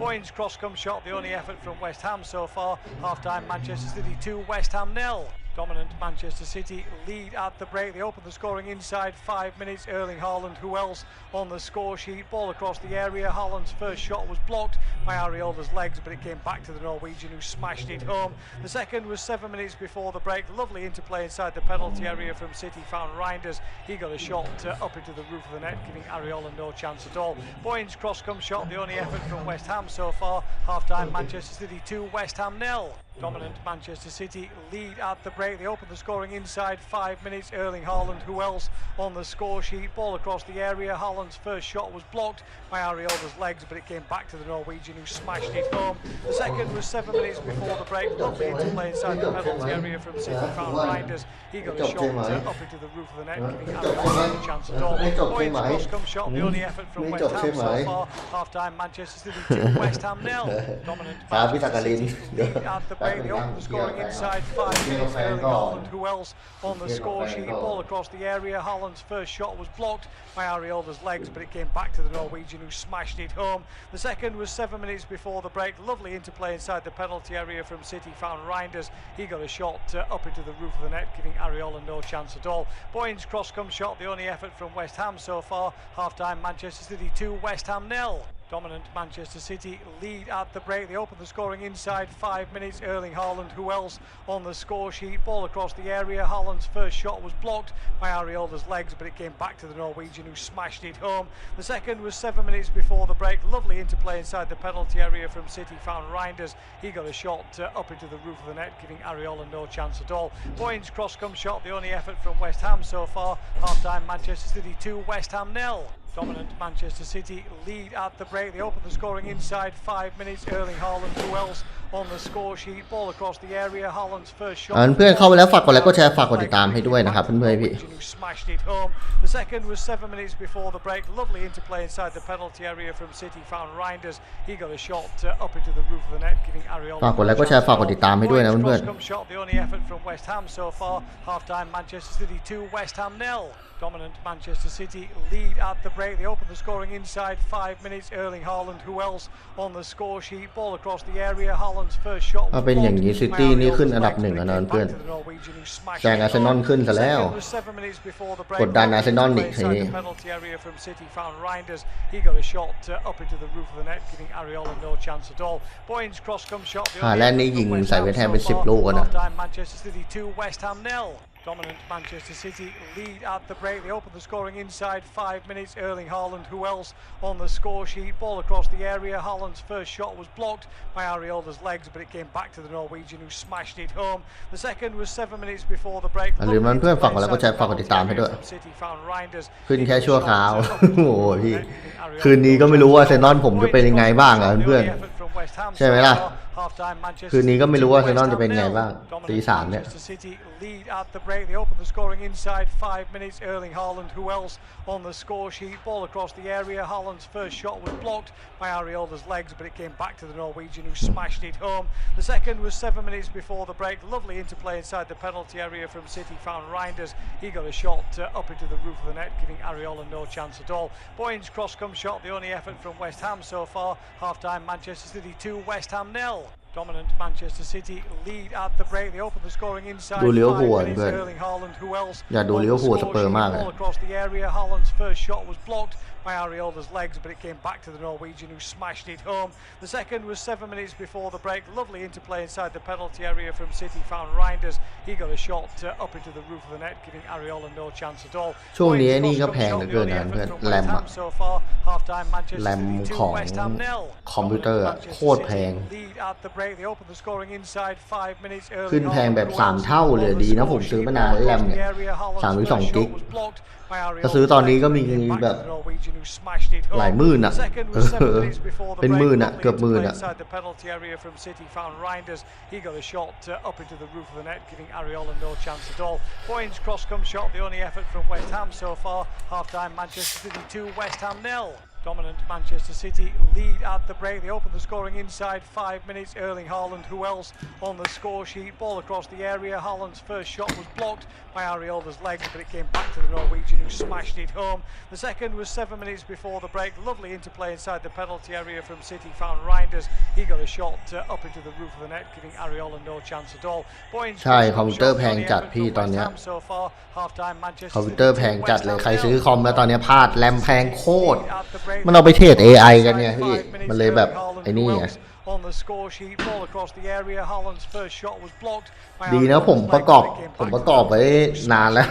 Boyd's cross comes shot, the only effort from West Ham so far. Half time, Manchester City 2, West Ham 0. Dominant Manchester City lead at the break. They open the scoring inside 5 minutes. Erling Haaland, who else on the score sheet? Ball across the area. Haaland's first shot was blocked by Ariola's legs, but it came back to the Norwegian, who smashed it home. The second was 7 minutes before the break. Lovely interplay inside the penalty area from City. Found Reinders. He got a shot up into the roof of the net, giving Ariola no chance at all. Boyne's cross-come shot, the only effort from West Ham so far. Half-time Manchester City 2, West Ham 0. Dominant Manchester City lead at the break. They open the scoring inside 5 minutes. Erling Haaland, who else on the score sheet? Ball across the area. Haaland's first shot was blocked by Ariola's legs, but it came back to the Norwegian, who smashed it home. The second was 7 minutes before the break. Lovely interplay inside the penalty area from City. Found Reinders. He got a shot up into the roof of the net, giving Ariola no chance at all. Boyne's cross-come shot, the only effort from West Ham so far. Half-time Manchester City 2, West Ham 0. Dominant Manchester City lead at the break. They open the scoring inside 5 minutes. Erling Haaland, who else on the score sheet? Ball across the area. Haaland's first shot was blocked by Ariola's legs, but it came back to the Norwegian, who smashed it home. The second was 7 minutes before the break. Lovely interplay inside the penalty area from City. Found Reinders. He got a shot up into the roof of the net, giving Ariola no chance at all. Boyne's cross-come shot, the only effort from West Ham so far. Half-time Manchester City 2, West Ham 0. Dominant Manchester City lead at the break. They open the scoring inside 5 minutes. Erling Haaland, who else on the score sheet? Ball across the area. Haaland's first shot was blocked by Ariola's legs, but it came back to the Norwegian, who smashed it home. The second was 7 minutes before the break. Lovely interplay inside the penalty area from City. Found Reinders. He got a shot up into the roof of the net, giving Ariola no chance at all. Boyne's cross-come shot, the only effort from West Ham so far. Half-time Manchester City 2, West Ham 0. Dominant Manchester City lead at the break. They open the scoring inside 5 minutes. Erling Haaland, who else on the score sheet? Ball across the area. Haaland's first shot. เพื่อนเข้าไปแล้วฝากกดไลค์กดแชร์ฝากกดติดตามให้ด้วยนะครับเพื่อนๆพี่ Smashed it home. The second was 7 minutes before the break. Lovely interplay inside the penalty area from City. Found Reinders. He got a shot up into the roof of the net, giving Ariola. ฝากกดไลค์กดแชร์ฝากกดติดตามให้ด้วยนะเพื่อน Cross-come shot, the only effort from West Ham so far. Half-time Manchester City 2, West Ham 0. Dominant Manchester City lead at the break. They open the scoring inside 5 minutes. Erling Haaland, who else on the score sheet? Ball across the area. Haaland's first shot was เป็นอย่างนี้ซิตี้นี่ขึ้นอันดับ1แล้วนะเพื่อนแซงอาร์เซนอลขึ้นซะแล้วกดดันอาร์เซนอลอีกทีนี้แลนด์นี่ยิงใส่เวสต์แฮมเป็น10 ลูกนะ Dominant Manchester City lead at the break. They open the scoring inside 5 minutes. Erling Haaland, who else on the score sheet? Ball across the area. Haaland's first shot was blocked by Ariola's legs, but it came back to the Norwegian, who smashed it home. The second was 7 minutes before the break. อย่าลืมเพื่อนฝากกดไลค์กดแชร์ฝากกดติดตามให้ด้วยขึ้นแค่ชั่วคราว โอ้โหพี่คืนนี้ก็ไม่รู้ว่าอาร์เซนอลผมจะเป็นยังไงบ้างอ่ะเพื่อนใช่ไหมล่ะคืนนี้ก็ไม่รู้ว่าอาร์เซนอลจะเป็นยังไงบ้างตี 3เนี่ยlead at the break. They open the scoring inside 5 minutes. Erling Haaland, who else on the score sheet? Ball across the area. Haaland's first shot was blocked by Ariola's legs, but it came back to the Norwegian, who smashed it home. The second was 7 minutes before the break. Lovely interplay inside the penalty area from City. Found Reinders. He got a shot up into the roof of the net, giving Ariola no chance at all. Boyne's cross-come shot, the only effort from West Ham so far. Half-time Manchester City 2, West Ham 0. Dominant Manchester City lead at the break. They open the scoring inside ดูลิเวอร์พูล 5 minutes. เพื่อน Erling Haaland, who else อยากดูลิเวอร์พูลสเปอร์มากเลย ball across the area. Haaland's first shot was blocked by Ariola's legs, but it came back to the Norwegian, who smashed it home. The second was 7 minutes before the break. Lovely interplay inside the penalty area from City. Found Reinders. He got a shot up into the roof of the net, giving Ariola no chance at all. ช่วงนี้นี่ก็แพงเหลือเกินนะเพื่อนแรมอะแรมของคอมพิวเตอร์โคตรแพงขึ้นแพงแบบ3 เท่าเลยดีนะผมซื้อมานานแรมเนี่ย32 กิกถ้าซื้อตอนนี้ก็มีแบบหลายหมื่นอ่ะเป็นหมื่นอ่ะเกือบหมื่นอ่ะ Boyne's cross-come shot, the only effort from West Ham so far. Half-time Manchester City 2, West Ham 0. Dominant Manchester City lead at the break. They open the scoring inside 5 minutes. Erling Haaland, who else on the score sheet? Ball across the area. Haaland's first shot was blocked by Ariola's legs, but it came back to the Norwegian, who smashed it home. The second was 7 minutes before the break. Lovely interplay inside the penalty area from City. Found Reinders. He got a shot up into the roof of the net, giving Ariola no chance at all. ใช่คอมพิวเตอร์แพงจัดพี่ตอนเนี้ยคอมพิวเตอร์แพงจัดเลยใครซื้อคอมแล้วตอนนี้พลาดแรมแพงโคตรมันเอาไปเทรด AI กันเนี่ยพี่มันเลยแบบไอ้นี่ไงดีนะผมประกอบไว้นานแล้ว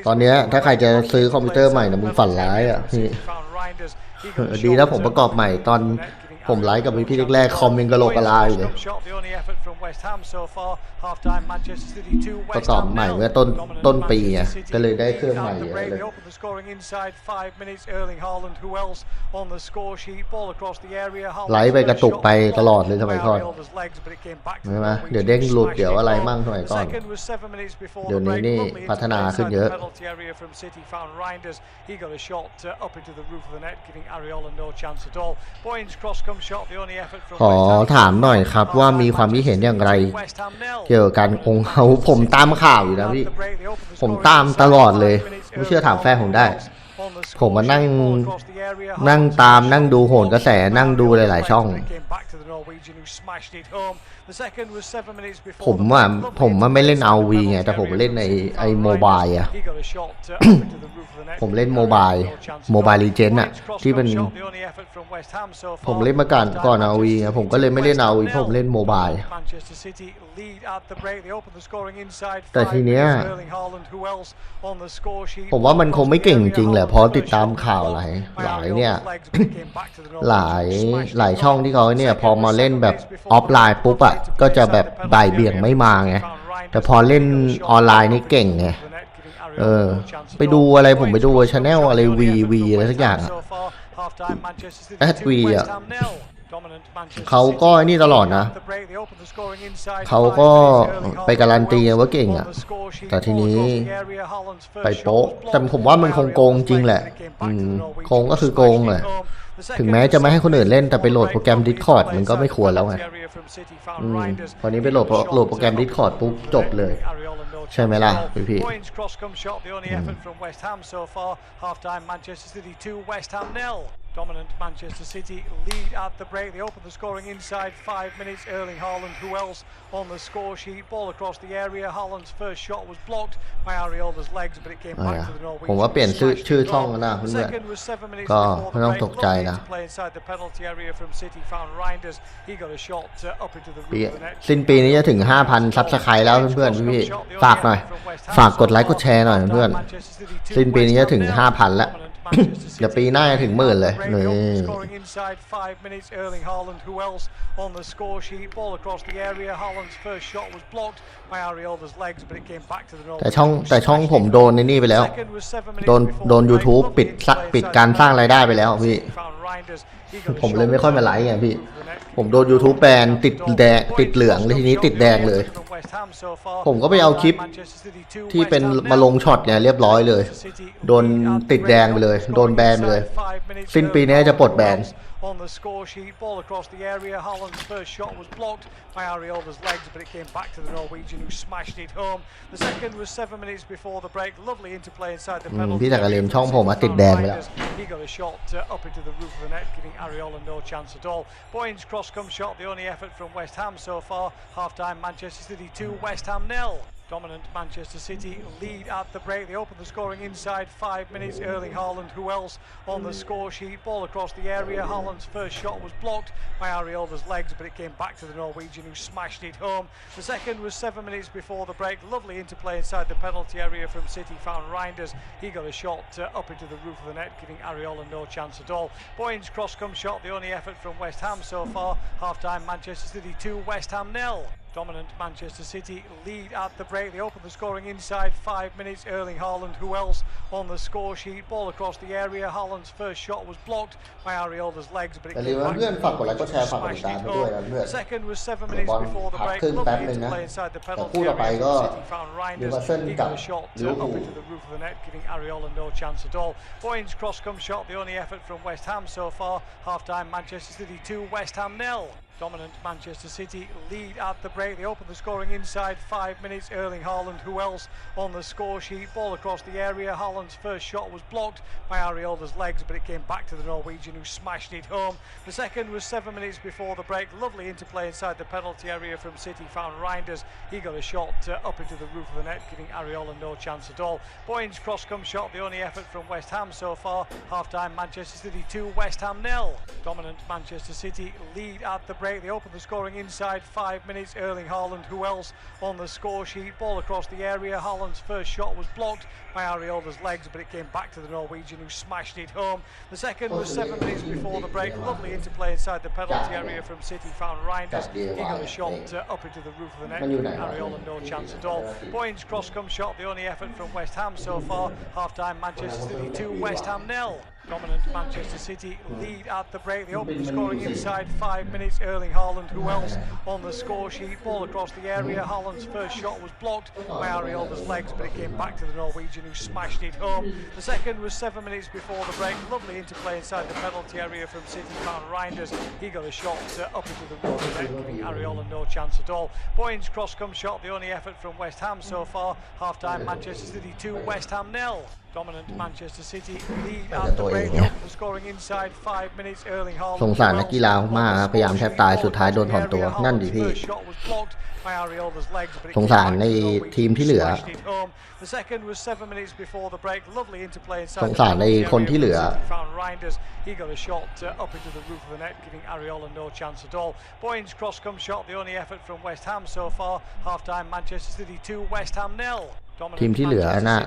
ตอนนี้ถ้าใครจะซื้อคอมพิวเตอร์ใหม่นะมึงฝันร้ายอ่ะพี่ดีนะผมประกอบใหม่ตอนผมไลฟ์กับพี่แรกๆคอมยังกระโหลกกระลาอยู่เลยประกอบใหม่เมื่อต้นปีไงก็เลยได้เครื่องใหม่เยอะเลยไลฟ์ไปกระตุกไปตลอดเลยสมัยก่อนใช่ไหมเดี๋ยวเด้งหลุดเดี๋ยวอะไรมั่งสมัยก่อนเดี๋ยวนี้นี่พัฒนาขึ้นเยอะขอถามหน่อยครับว่ามีความคิดเห็นอย่างไรเกี่ยวกับการองค์เขาผมตามข่าวอยู่นะพี่ผมตามตลอดเลยไม่เชื่อถามแฟนผมได้ผมมานั่งตามนั่งดูโหนกระแสนั่งดูหลายๆช่องผมไม่เล่นเอาวีไงแต่ผมเล่นไอโมบายอะผมเล่นโมบายลีเจนด์อะที่เป็นผมเล่นมาก่อนเอาวีไงผมก็เลยไม่เล่นเอาวีผมเล่นโมบายแต่ทีเนี้ยผมว่ามันคงไม่เก่งจริงแหละเพราะติดตามข่าวหลายเนี่ยหลายช่องที่เขาเนี่ยพอมาเล่นแบบออฟไลน์ปุ๊บอะก็จะแบบบ่ายเบี่ยงไม่มาไงแต่พอเล่นออนไลน์นี่เก่งไงไปดูอะไรผมไปดูชาแนลอะไรวีอะไรสักอย่างอะแอดวีอะเขาก็นี่ตลอดนะเขาก็ไปการันตีว่าเก่งอ่ะแต่ทีนี้ไปโป๊ะแต่ผมว่ามันคงโกงจริงแหละโกงก็คือโกงแหละถึงแม้จะไม่ให้คนอื่นเล่นแต่ไปโหลดโปรแกรม Discord มันก็ไม่ควรแล้วไงตอนนี้ไปโหลดโปรแกรม Discord ปุ๊บจบเลยใช่ไหมล่ะพี่Dominant Manchester City lead at the break. They open the scoring inside 5 minutes. Erling Haaland, who else on the score sheet? Ball across the area. Haaland's first shot was blocked by Ariola's legs, but it came back to the Norwegian. ผมว่าเปลี่ยนชื่อช่องนะเพื่อนๆก็ไม่ต้องตกใจนะสิ้นปีนี้จะถึง 5,000 ซับสไครต์แล้วเพื่อนๆพี่ฝากหน่อยฝากกดไลค์กดแชร์หน่อยเพื่อนสิ้นปีนี้จะถึง 5,000 แล้วเดี๋ยวปีหน้าจะถึง10,000เลยนี่แต่ช่องผมโดนในนี่ไปแล้วโดน YouTube ปิดการสร้างรายได้ไปแล้วพี่ผมเลยไม่ค่อยมาไลฟ์ไงพี่ผมโดน YouTube แบนติดเหลืองเลยทีนี้ติดแดงเลยผมก็ไปเอาคลิปที่เป็นมาลงช็อตเนี่ยเรียบร้อยเลยโดนติดแดงไปเลยโดนแบนไปเลยสิ้นปีนี้จะปลดแบนOn the score sheet, ball across the area. Haaland's first shot was blocked by Ariola's legs, but it came back to the Norwegian, who smashed it home. The second was 7 minutes before the break. Lovely interplay inside the penalty. พี่จักรเลียมช่องผมมาติดแดงไปแล้ว He got a shot up into the roof of the net, giving Ariola no chance at all. Boyne's cross-come shot, the only effort from West Ham so far. Half-time, Manchester City 2, West Ham 0. Dominant Manchester City lead at the break. They open the scoring inside 5 minutes. Erling Haaland, who else on the score sheet? Ball across the area. Haaland's first shot was blocked by Ariola's legs, but it came back to the Norwegian, who smashed it home. The second was 7 minutes before the break. Lovely interplay inside the penalty area from City. Found Reinders. He got a shot up into the roof of the net, giving Ariola no chance at all. Boyne's cross-come shot, the only effort from West Ham so far. Half-time, Manchester City 2, West Ham 0. Dominant Manchester City lead at the break. They open the scoring inside 5 minutes. Erling Haaland, who else on the score sheet? Ball across the area. Haaland's first shot was blocked by Ariola's legs, but it อย่าลื came ม back เพื่อน to ฝากกดไลค์กดแชร์ the ฝากกดติด smashed ตาม it ไปด้วย home. นะเพื่อน The second was 7 เดี๋ยว minutes บอล before the พัก break. ครึ่งแป๊บ Lovely นึงนะ interplay inside the แต่ penalty คู่ต่อไป area ก็ from City found นิว Reinders. คาสเซิล He กับ got a shot ลิเวอร์ up พูล into the roof of the net, giving Ariola no chance at all. Boyne's cross come shot, the only effort from West Ham so far. Half-time Manchester City 2, West Ham 0. Dominant Manchester City lead at the break. They open the scoring inside 5 minutes. Erling Haaland, who else on the score sheet? Ball across the area. Haaland's first shot was blocked by Ariola's legs, but it came back to the Norwegian, who smashed it home. The second was 7 minutes before the break. Lovely interplay inside the penalty area from City found Reinders. He got a shot up into the roof of the net, giving Ariola no chance at all. Boyne's cross come shot, the only effort from West Ham so far. Half-time Manchester City 2, West Ham 0. Dominant Manchester City lead at the break. They open the scoring inside 5 minutes. Erling Haaland, who else on the score sheet? Ball across the area. Haaland's first shot was blocked by Ariola's legs, but it came back to the Norwegian, who smashed it home. The second was 7 minutes before the break. Lovely interplay inside the penalty area from City found Reinders. He got a shot up into the roof of the net, giving Ariola no chance at all. Boyne's cross come shot, the only effort from West Ham so far. Half-time Manchester City 2, West Ham 0. Dominant Manchester City lead at the break. They open the scoring inside 5 minutes. Erling Haaland, who else on the score sheet? Ball across the area. Haaland's first shot was blocked by Ariola's legs, but it came back to the Norwegian, who smashed it home. The second was 7 minutes before the break. Lovely interplay inside the penalty area from City found Reinders. He got a shot up into the roof of the net, giving Ariola no chance at all. Boyne's cross come shot, the only effort from West Ham so far. Half-time Manchester City 2, West Ham 0. Dominant Manchester City lead at the break. The scoring inside 5 minutes. Erling Haaland สงสารนักกีฬามากครับพยายามแทบตายสุดท้ายโดนถอนตัวนั่นดิพี่ สงสารในทีมที่เหลือ The second was 7 minutes before the break. Lovely interplay inside สงสารในคนที่เหลือ found Reinders. He got a shot up into the roof of the net, giving Ariola no chance at all. Boyne's cross come shot, the only effort from West Ham so far. Half-time Manchester City 2, West Ham 0. ทีมที่เหลือน่า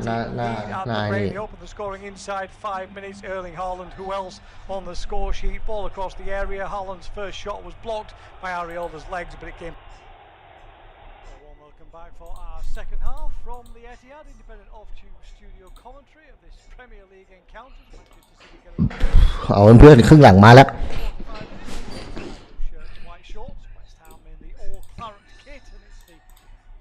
They open the scoring inside 5 minutes. Erling Haaland, who else on the score sheet? Ball across the area. Haaland's first shot was blocked by Ariola's legs, but it came. Warm welcome back for our second half from the Etihad, independent off-tube studio commentary of this Premier League encounter. Manchester City getting เอาเพื่อนๆครึ่งหลังมาแล้ว shirts, white shorts. West Ham in the all-claret kit, and it's the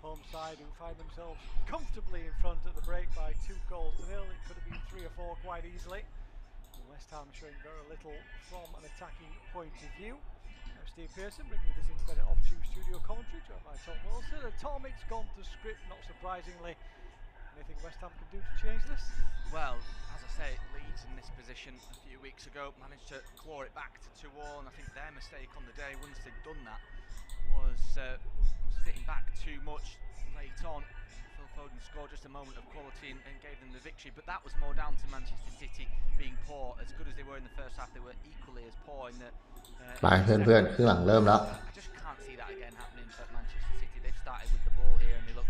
home side who find themselves comfortably in front at the break by 2 goals to 0. It could have been 3 or 4 quite easily. West Ham showing very little from an attacking point of view. I'm Steve Pearson, bringing you this independent off-tube studio commentary, joined by Tom Wilson. And Tom, it's gone to script, not surprisingly. Anything West Ham can do to change this? Well, as I say, Leeds in this position a few weeks ago managed to claw it back to 2-2, and I think their mistake on the day, once they'd done that, was sitting back too much late on. Phil Foden scored just a moment of quality and gave them the victory, but that was more down to Manchester City being poor. As good as they were in the first half, they were equally as poor in the ไปเพื่อนๆครึ่งหลังเริ่มแล้ว I just can't see that again happening for Manchester City. They've started with the ball here and they look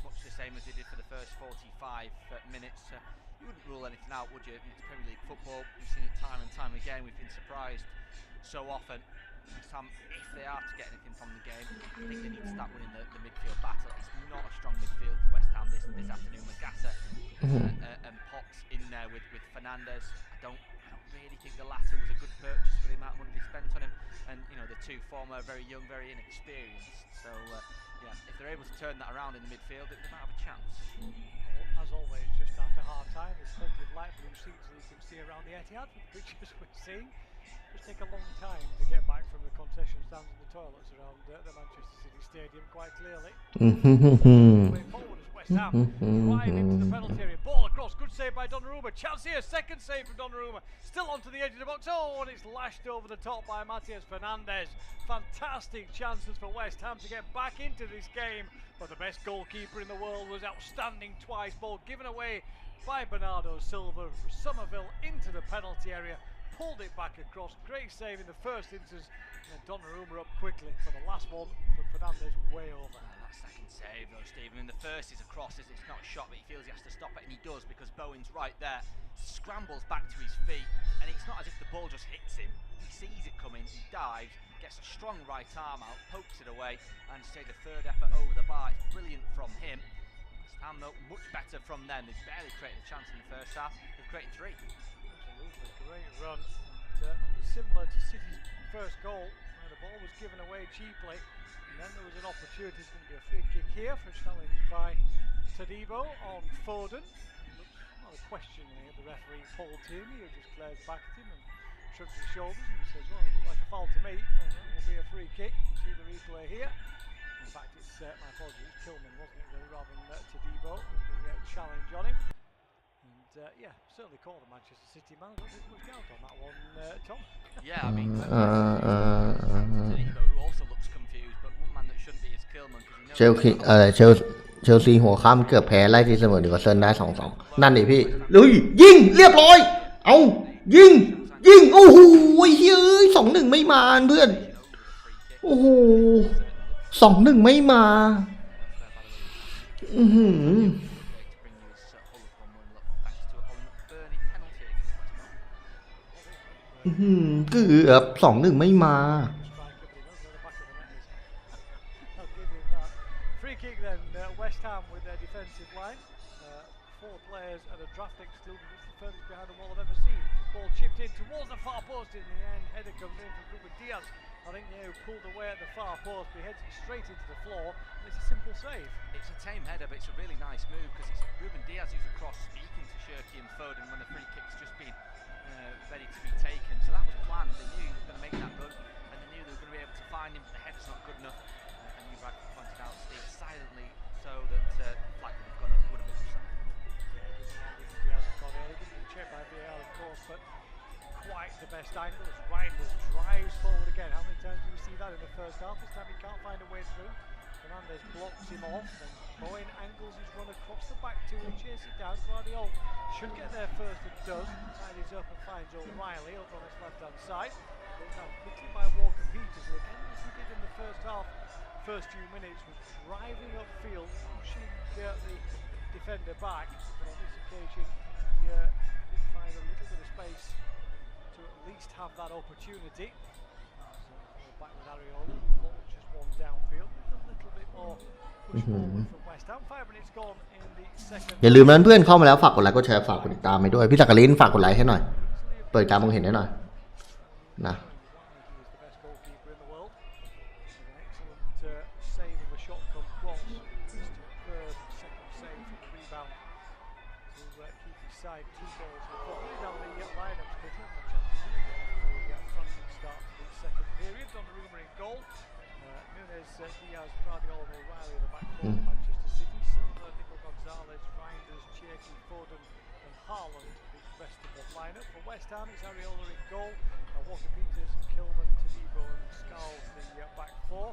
much the same as they did for the first 45 minutes. You wouldn't rule anything out, would you? It's Premier League football. We've seen it time and time again. We've been surprised so often. Sam, if they are to get anything from the game, I think they need to start winning the midfield battle. It's not a strong midfield for West Ham this afternoon. Magassa and Potts in there with Fernandes. I don't really think the latter was a good purchase for the amount of money they spent on him. And you know, the two former, very young, very inexperienced. So yeah, if they're able to turn that around in the midfield, they might have a chance. As always, just after half-time, there's plenty of light blue seats that you can see around the Etihad with the pictures we're seeing. Just take a long time to get back from the concession stands and the toilets around the Manchester City Stadium, quite clearly. Way forward as West Ham drive into the penalty area. Ball across, good save by Donnarumma. Chance here, second save from Donnarumma. Still onto the edge of the box. Oh, and it's lashed over the top by Matías Fernandes. Fantastic chances for West Ham to get back into this game. But the best goalkeeper in the world was outstanding twice. Ball given away by Bernardo Silva. Somerville into the penalty area. Pulled it back across. Great save in the first instance. And Donnarumma up quickly. For the last one from Fernandes way over. That that second save though, Stephen. I mean, the first is a cross, it's not a shot, but he feels he has to stop it, and he does because Bowen's right there. Scrambles back to his feet, and it's not as if the ball just hits him. He sees it coming, he dives, gets a strong right arm out, pokes it away, and say the third effort over the bar. It's brilliant from him. West Ham though, much better from them. They've barely created a chance in the first half. They've created 3. Absolutely, great run. And, similar to City's first goal, the ball was given away cheaply, and then there was an opportunity. It's going to be a free kick here for a challenge by Todibo on Foden. He looks rather questioningly at the referee Paul Tierney, who just glares back at him and shrugs his shoulders and says, well, it looked like a foul to me, and it will be a free kick. You see the replay here. In fact, it's, my apologies, Kilman, wasn't it, really, rather than Todibo with the challenge on him. And, yeah, certainly called a Manchester City man. Don't think much count on that one, Tom. Yeah, I mean, Todibo, who also looks confused, but one man that shouldn't be is Kilman because he knows... เชลซีหัวค่ำเกือบแพ้ไล่ที่เสมอนิวคาสเซิลได้ 2-2 นั่นดิพี่ลุยยิงเรียบร้อยเอายิงโอ้โหเฮ้ย 2-1 ไม่มาเพื่อนโอ้โห 2-1 ไม่มาเกือบ 2-1 ไม่มาFree kick then, West Ham with their defensive line. 4 players and a draft excluded. It's the furthest behind the wall I've ever seen. Ball chipped in towards the far post in the end. Header comes in from Ruben Diaz. I think they pulled away at the far post, but he heads it straight into the floor. It's a simple save. It's a tame header, but it's a really nice move because it's Ruben Diaz who's across speaking to Shirky and Foden when the free kick's just been ready to be taken. So that was planned. They knew he was going to make that run, and they knew they were going to be able to find him, but the header's not good enough. And you rightly pointed out, Steve, silently so that flag would have gone up, would have been offside. Yeah, Diaz has gone early, been checked by VAR, of course, but quite the best angle as Reinders drives forward again. How many times do you see that in the first half? This time he can't find a way through. Fernandez blocks him off, and Bowen angles his run across the back to and chases it down. Guardiola should get there first, it does. Tidies up and finds O'Reilly over on his left-hand side. But now quickly by Walker Peters, who again, as he did in the first half, first few minutes, was driving upfield, pushing the defender back. But on this occasion, he did find a little bit of space to at least have that opportunity. So back with Areola, ball just one downfield. A little bit more push forward from West Ham. 5 minutes gone in the second. อย่าลืมนั้นเพื่อนเข้ามาแล้วฝากกดไลค์กดแชร์ฝากกดติดตามไปด้วยพี่สักกลินฝากกดไลค์ให้หน่อยเปิดการมองเห็นให้หน่อยนะ Save of a shot from cross. Superb second save from the rebound to keep his side 2 goals. Down the lineup, Peter. No chance to do it. The fronting start to the second period. Donnarumma in goal. Nunes, Diaz, Guardiola, and O'Reilly at the back four of Manchester City. Silva, Nico Gonzalez, Reinders, Cherky, Foden, and Haaland. The rest of the lineup. For West Ham, it's Areola in goal. Walker Peters, Kilman, Todibo, and Skulls the back four.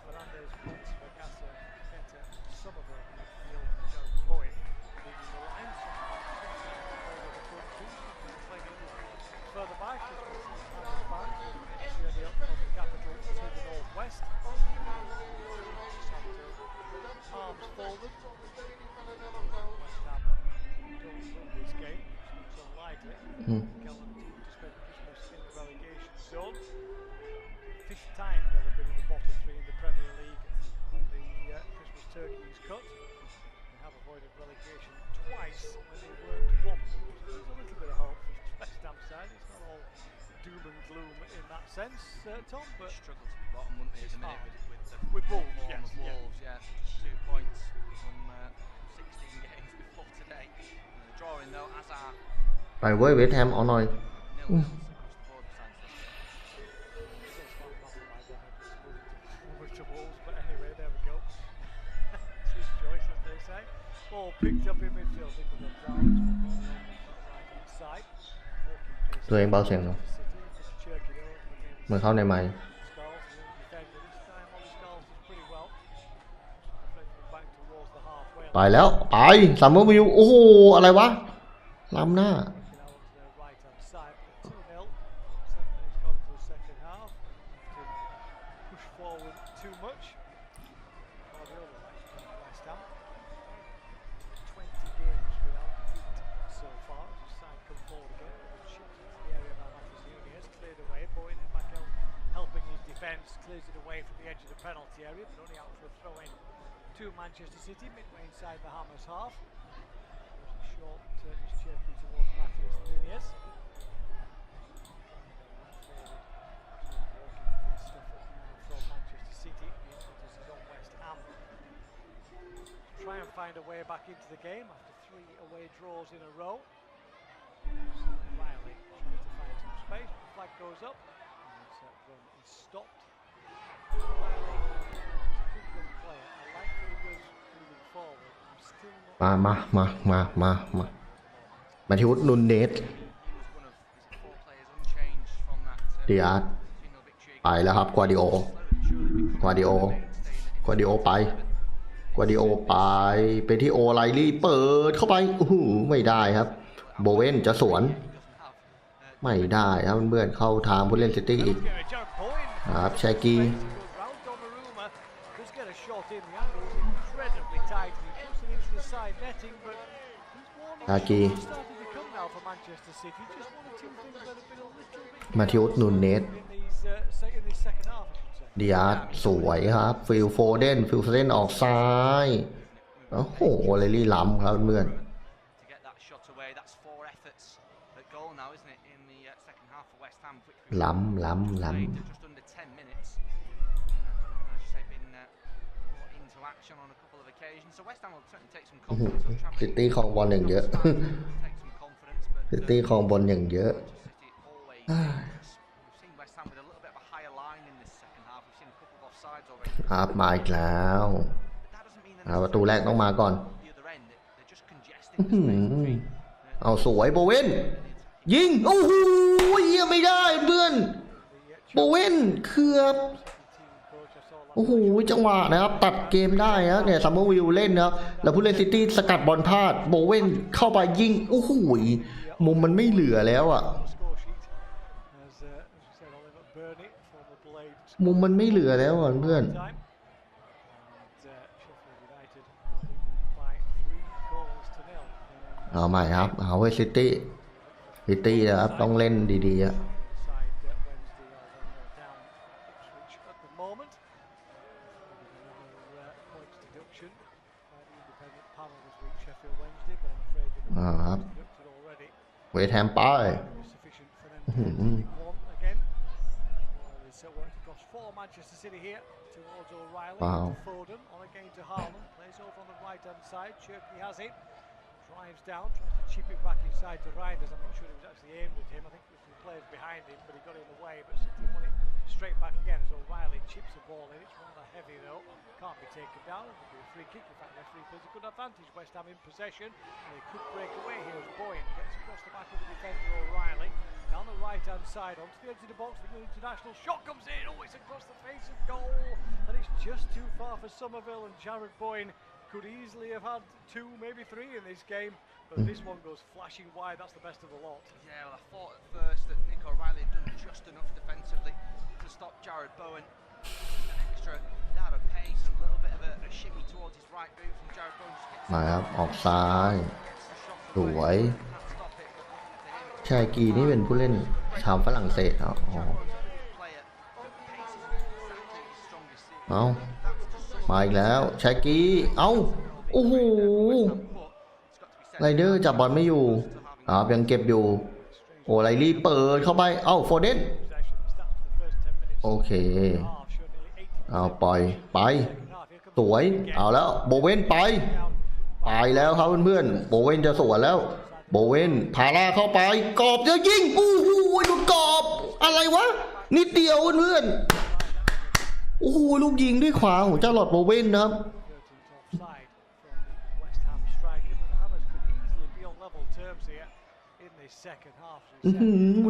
Fernandez, Prince, Vagasa, Keta, Somerville, midfield, Joe Boyd leading the line. Further back, as we see Spanish fans, journey up from the capital to the northwest. Arms folded. West Ham don't win this game, it's unlikely. Gallant team to spend Christmas in the relegation zone. 5th time that they've been in the bottom 3 in the Premier League on the Christmas turkey is cut. They have avoided relegation twice when they weren't once. So there's a little bit of hope for the West Ham side. It's not all doom and gloom in that sense, Tom, but struggle to be bottom, wouldn't they, at the minute with Wolves, form of Wolves, yeah. 2 points from 16 games before today. Drawing though, as our ไปเว้ยเวสต์แฮมเอาหน่อย But anyway, there we go. It's his choice, as they say. Ball picked up in midfield. Nico Gonzalez right side. ตัวเองเบาเสียงหน่อยเหมือนเข้าในไมค์ไปแล้วไปซัมเมอร์วิวโอ้โหอะไรวะล้ำหน้า Just clears it away from the edge of the penalty area, but only out for a throw in to Manchester City, midway inside the Hammers half. Short just chirping towards Matheus Nunes. From Manchester City, this is on West Ham. Try and find a way back into the game after 3 away draws in a row. Riley trying to find some space. The flag goes up. And this run is stopped. Riley is a good young player. I like what he does moving forward. I'm still not. มาที่วุฒินุนเนสเดียร์ไปแล้วครับกวาดิโอไปที่โอไลลี่เปิดเข้าไปไม่ได้ครับโบเว่นจะสวนไม่ได้ครับเพื่อนเข้าทางผู้เล่นซิตี้อีกครับแชกีมาทิวส์นูนเนสเดียร์สวยครับฟิลโฟเดนออกซ้ายโอ้โหเลลี่ล้ำครับเพื่อนล้ำซิตี้ครองบอลอย่างเยอะซิตี้ครองบอลอย่างเยอะครับมาอีกแล้วประตูแรกต้องมาก่อนเอาสวยโบเว่นยิงโอ้โหเยี่ยมไม่ได้เพื่อนโบเว่นเกือบโอ้โหจังหวะนะครับตัดเกมได้นะเนี่ยซัมเมอร์วิลเล่นนะแล้วผู้เล่นซิตี้สกัดบอลพลาดโบเว่นเข้าไปยิงโอ้โหมุมมันไม่เหลือแล้วอ่ะมุมมันไม่เหลือแล้วอ่ะเพื่อนเอาใหม่ครับเอาไว้ซิตี้นะครับต้องเล่นดีๆอ่ะครับเวทแฮมไปว้าวdrives down, tries to chip it back inside to Reinders. I'm not sure it was actually aimed at him. I think there were some players behind him, but he got in the way. But City won it straight back again as O'Reilly chips the ball in. It's rather heavy though. Can't be taken down. It'll be a free kick. In fact, the referee plays a good advantage. West Ham in possession. And they could break away here as Boyne gets across the back of the defender O'Reilly. Down the right-hand side, onto the edge of the box. The international shot comes in. Oh, it's across the face of goal. And it's just too far for Somerville. And Jared Boyne could easily have had 2, maybe 3 in this game. But this one goes flashing wide. That's the best of the lot. Yeah, well, I thought at first that Nick O'Reilly had done just enough defensively to stop Jared Bowen. An extra yard of pace and a little bit of a shimmy towards his right boot from Jared Bowen. มาครับออกซ้ายสวยชายกีนี่เป็นผู้เล่นชาวฝรั่งเศสเอามาอีกแล้วชายกีเอาโอ้โหไรเดอร์จับบอลไม่อยู่ยังเก็บอยู่โอไลลี่เปิดเข้าไปโฟเดนโอเคปล่อยไปสวยเอาแล้วโบเว่นไปแล้วครับเพื่อนๆโบเว่นจะสวนแล้วโบเว่นพาล่าเข้าไปกรอบจะยิงโอ้โหหลุดกรอบอะไรวะนิดเดียวเพื่อนโอ้โหลูกยิงด้วยขวาของเจ้าหลอดโบเว่นนะครับ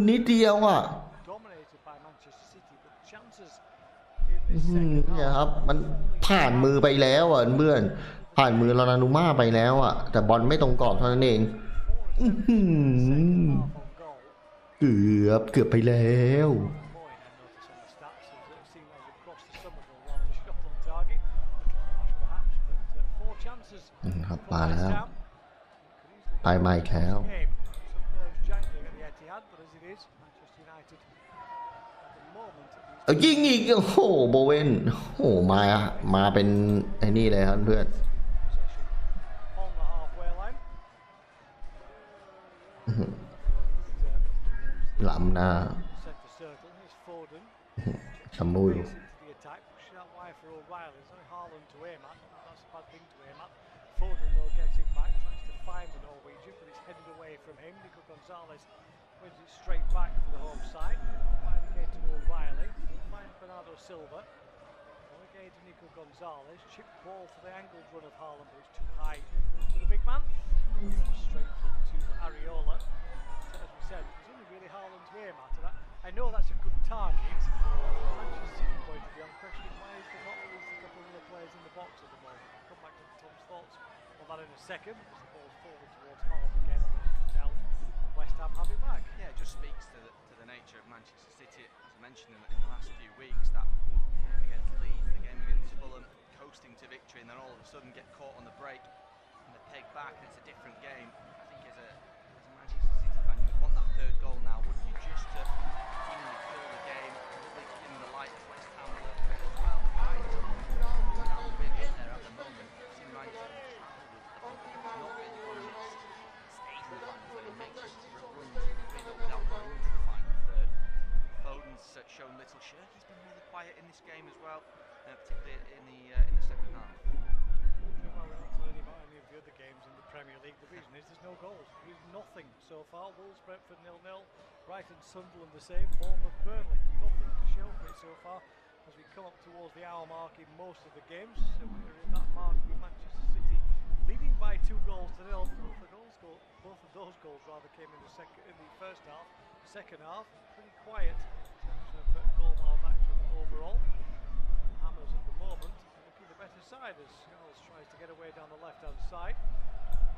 นิดเดียวเนี่ยครับมันผ่านมือไปแล้วเพื่อนผ่านมือลานานูม่าไปแล้วแต่บอลไม่ตรงกรอบเท่านั้นเองเกือบไปแล้วครับมาแล้วไปมาอีกแล้ว เอายิงอีกโอ้โหโบเวนโอ้โหมาเป็นไอ้นี่เลยครับเพื่อน Possession on the halfway line. ล้ำหน้า Centre circle. Here's Foden. ชะมุย Pace into the attack. Pushing out wide for O'Reilly. It's only Haaland to aim at. That's a bad thing to aim at. Foden though gets it back. Tries to find the Norwegian, but it's headed away from him. Nico Gonzalez wins it straight back for the home side. Find again to O'Reilly. Find Bernardo Silva. Again to Nico Gonzalez. Chip ball for the angled run of Haaland, but it's too high for the big man. Straight to Areola. As we said, it's only really Haaland to aim at. And I know that's a good target. From a Manchester City point of view, I'm questioning why is there not at least a couple of other players in the box at the moment. I'll come back to Tom's thoughts on that in a second. As the ball's forward towards Haaland again, and it comes out. And West Ham have it back. Yeah, it just speaks to the nature of Manchester City, as I mentioned in the last few weeks, that the game against Leeds, the game against Fulham, coasting to victory, and then all of a sudden get caught on the break and the peg back, and it's a different game. I think as a Manchester City fan, you'd want that third goal now, wouldn't you? Just to seemingly kill the game, in the light of West Ham a little bit as well. Right, now we're really in there at the moment. I've seen Manchester travel with not really going stage in the final third. It makes us runs without going into the final third. Foden's shown little shirk. He's been really quiet in this game as well, particularly in the second half. Well, we're not telling you about any of the other games in the Premier League. The reason is there's no goals. There's nothing so far. Wolves, Brentford 0-0. Brighton, Sunderland the same. Bournemouth, Burnley. Nothing to show for it so far. As we come up towards the hour mark in most of the games, so we're in that mark with Manchester City leading by 2 goals to 0. Both of those goals rather came in the first half. Second half, pretty quiet in terms of goal mouth action overall. Hammers at the moment looking the better side as Charles tries to get away down the left-hand side.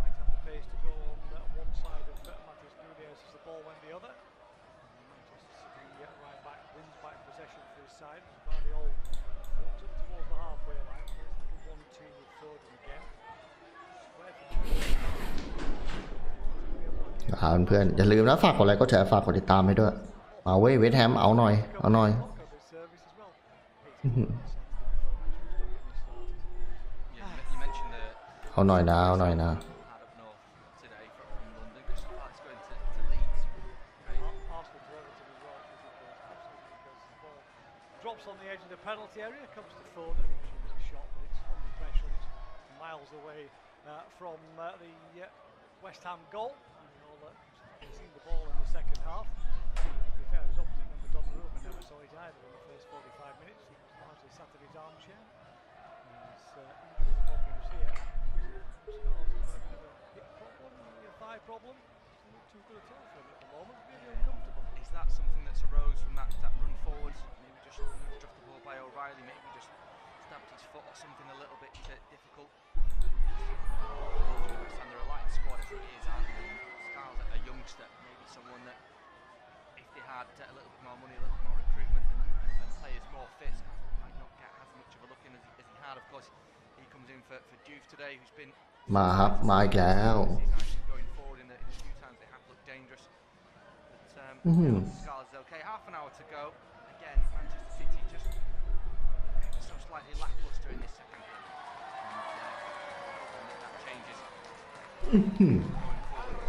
Might have the pace to go on one side of Matheus Nunes as the ball went the other. Manchester City right back wins back possession for his side. Guardiola walks up towards the halfway line. There's a little 1-2 with Foden again. เพื่อนอย่าลืมนะฝากกดไลค์กดแชร์ฝากกดติดตามให้ด้วยมาเว้ยเวสแฮมเอาหน่อย You mentioned the เอาหน่อยนะ had up north today from London. Crystal Palace going to Leeds. Right? Arsenal to Everton as well, because the ball drops on the edge of the penalty area, comes to Foden, which is a shot, but it's under pressure, it's miles away from the West Ham goal. He's seen the ball in the second half. To be fair, his opposite number Donnarumma never saw it either in the first 45 minutes. He was largely sat in his armchair. His injury problems here. Scarlett has got a bit of a hip problem, a thigh problem. It's not too good at all for him at the moment. Really uncomfortable. Is that something that's arose from that run forward? Maybe just dropped the ball by O'Reilly, maybe just stabbed his foot or something a little bit difficult. West Ham, they're a light squad as it is, aren't they? Scarlett, a youngster, maybe someone that if they had a little bit more money, a little bit more recruitment and players more fit, might not get as much of a look in as he had. Of course, he comes in for Diouf today, who's been มาครับมาอีกแล้ว going forward in the few times they have looked dangerous. But Scarlett's okay. Half an hour to go. Again, Manchester City just so slightly lackluster in this second game. And that changes. Going forward.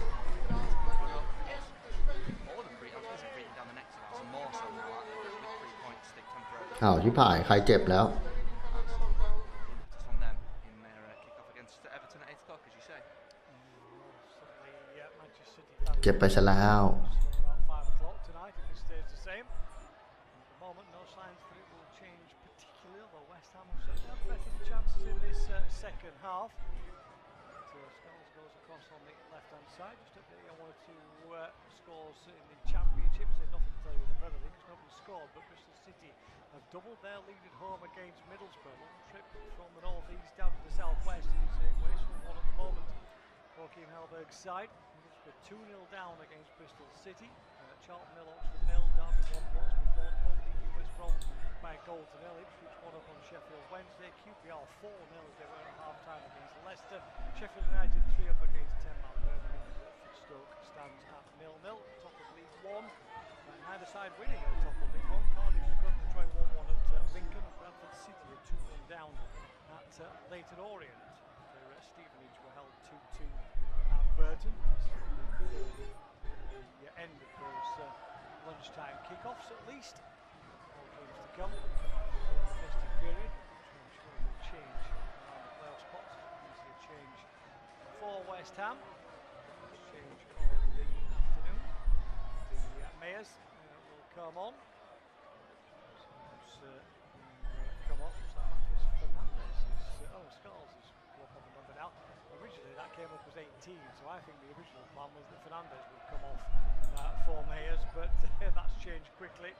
More than three. I was going to say breathing down the necks of ours, and more so now with 3 points stick temporarily. อ้าวที่ผ่านใครเจ็บแล้ว From them in their kick-off against Everton at 8 o'clock, as you say. Manchester City เจ็บไปซะแล้ว about 5 o'clock tonight if it stays the same. At the moment, no signs that it will change particularly, although West Ham have certainly had better chances in this second half. Skulls goes across on the left-hand side, just updating on 1 or 2 scores in the Championship. So nothing to tell you in the Premier League, because nobody scored, but Bristol City have doubled their lead at home against Middlesbrough. One trip from the north-east down to the south-west in the same way, so 1 at the moment. Joachim Hellberg's side. Middlesbrough 2-0 down against Bristol City. Charlton 0, Oxford 0, Derby 1, Portsmouth 1, holding West Brom by a goal to 0. Ipswich 1 up on Sheffield Wednesday. QPR 4-0 as they were at half-time against Leicester. Sheffield United 3 up against 10-man Birmingham. Watford Stoke stands at 0-0. Top of League 1. Neither side winning at the top of League 1. Cardiff struggling to try least. All games to come. Festive period, which I'm sure will change around the playoff spots. Easier change for West Ham. Change on the afternoon. The Mayors will come on. So come off. So Matheus Fernandes is Skulls is come up on the number now. Originally that came up as 18, so I think the original plan was that Fernandes would come off for Mayors, but that's changed quickly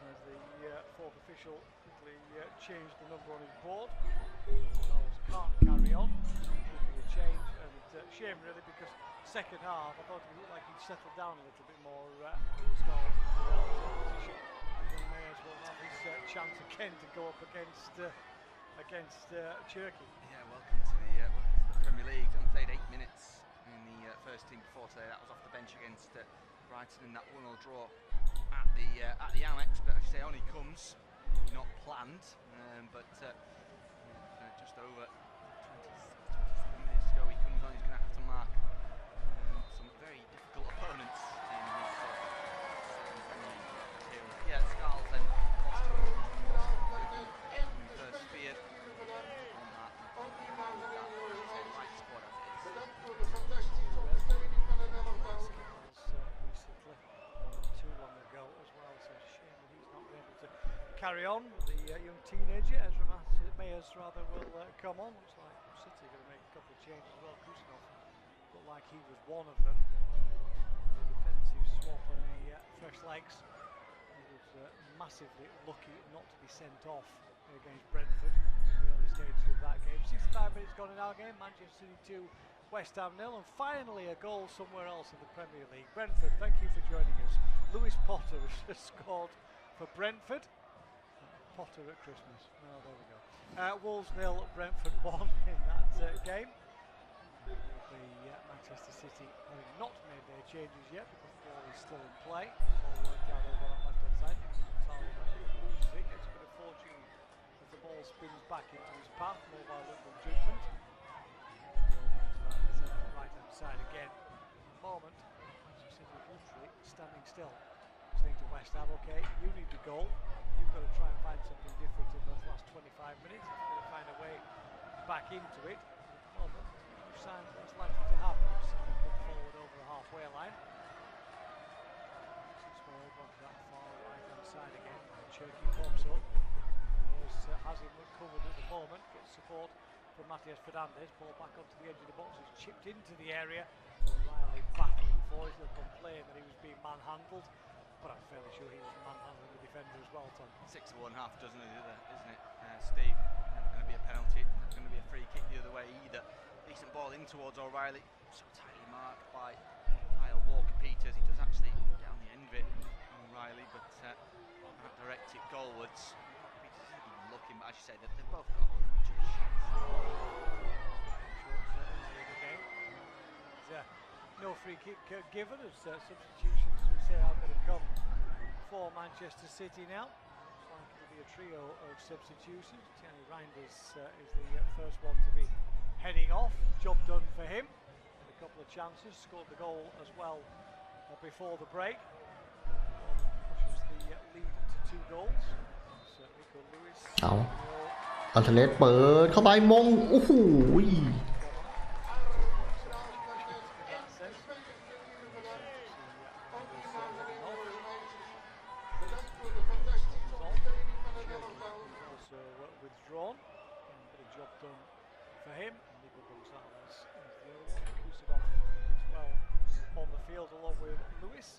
as the fourth official quickly changed the number on his board. Skulls can't carry on. Will be a change, and shame really, because second half I thought he looked like he'd settled down a little bit more. Skulls into the relative position. And Mayors will have his chance again to go up against Turkey. Yeah, welcome to the Premier League. Only played 8 minutes in the first team before today. That was off the bench against Brighton in that 1-1 draw at the Amex. But as you say, only comes not planned. But just over 27 minutes ago, he comes on. He's going to have to mark some very difficult opponents in his yeah, Skulls then lost to him when he first speared on that right squad as it is. Recently, not too long ago as well, so it's a shame that he's not been able to carry on. The young teenager, Mayors rather, will come on. Looks like City are going to make a couple of changes as well. Kusanov looked like he was one of them. The defensive swap on the fresh legs. He was massively lucky not to be sent off against Brentford in the early stages of that game. 65 minutes gone in our game. Manchester City 2, West Ham 0, and finally a goal somewhere else in the Premier League. Brentford, thank you for joining us. Lewis Potter has scored for Brentford. Potter at Christmas. Oh, there we go. Wolves 0, Brentford 1 in that game. It will be Manchester City having not made their changes yet because the ball is still in play. Ball worked out over on that left hand side. Loses it, gets a bit of fortune as the ball spins back into his path, more by luck than judgment. Right hand side again. At the moment, Manchester City is literally standing still, saying to West Ham, okay, you need the goal. You've got to try and find something different in those last 25 minutes. You've got to find a way back into it. At the moment, no sign of what's likely to happen. City put forward over the halfway line. It's over onto that far right hand side again. Cherky pops up. Has him covered at the moment. Gets support from Matheus Fernandes. Ball back onto the edge of the box. It's chipped into the area. Riley battling for it. They'll complain that he was being manhandled. But I'm fairly sure he was manhandling the defender as well, Tom. 6 of 1, half dozen of the other, isn't it, Steve? Never going to be a penalty, never going to be a free kick the other way either. Decent ball in towards O'Reilly, so tightly marked by Kyle Walker-Peters. He does actually get on the end of it, O'Reilly, but can't direct it goalwards. Peters isn't even looking, but as you say, they've both got just no free kick given as substitutions, we say, are going to come for Manchester City now. Looks like it'll be a trio of substitutions. Tierney Reinders is the first one to be heading off. Job done for him. Had a couple of chances, scored the goal as well before the break. Pushes the lead to 2 goals. Certainly could Lewis. อัลเทเลสเปิดเข้าไปมงโอ้โหwithdrawn. A bit of job done for him. Nico Gonzalez is the other one. Kusanov as well on the field along with Lewis.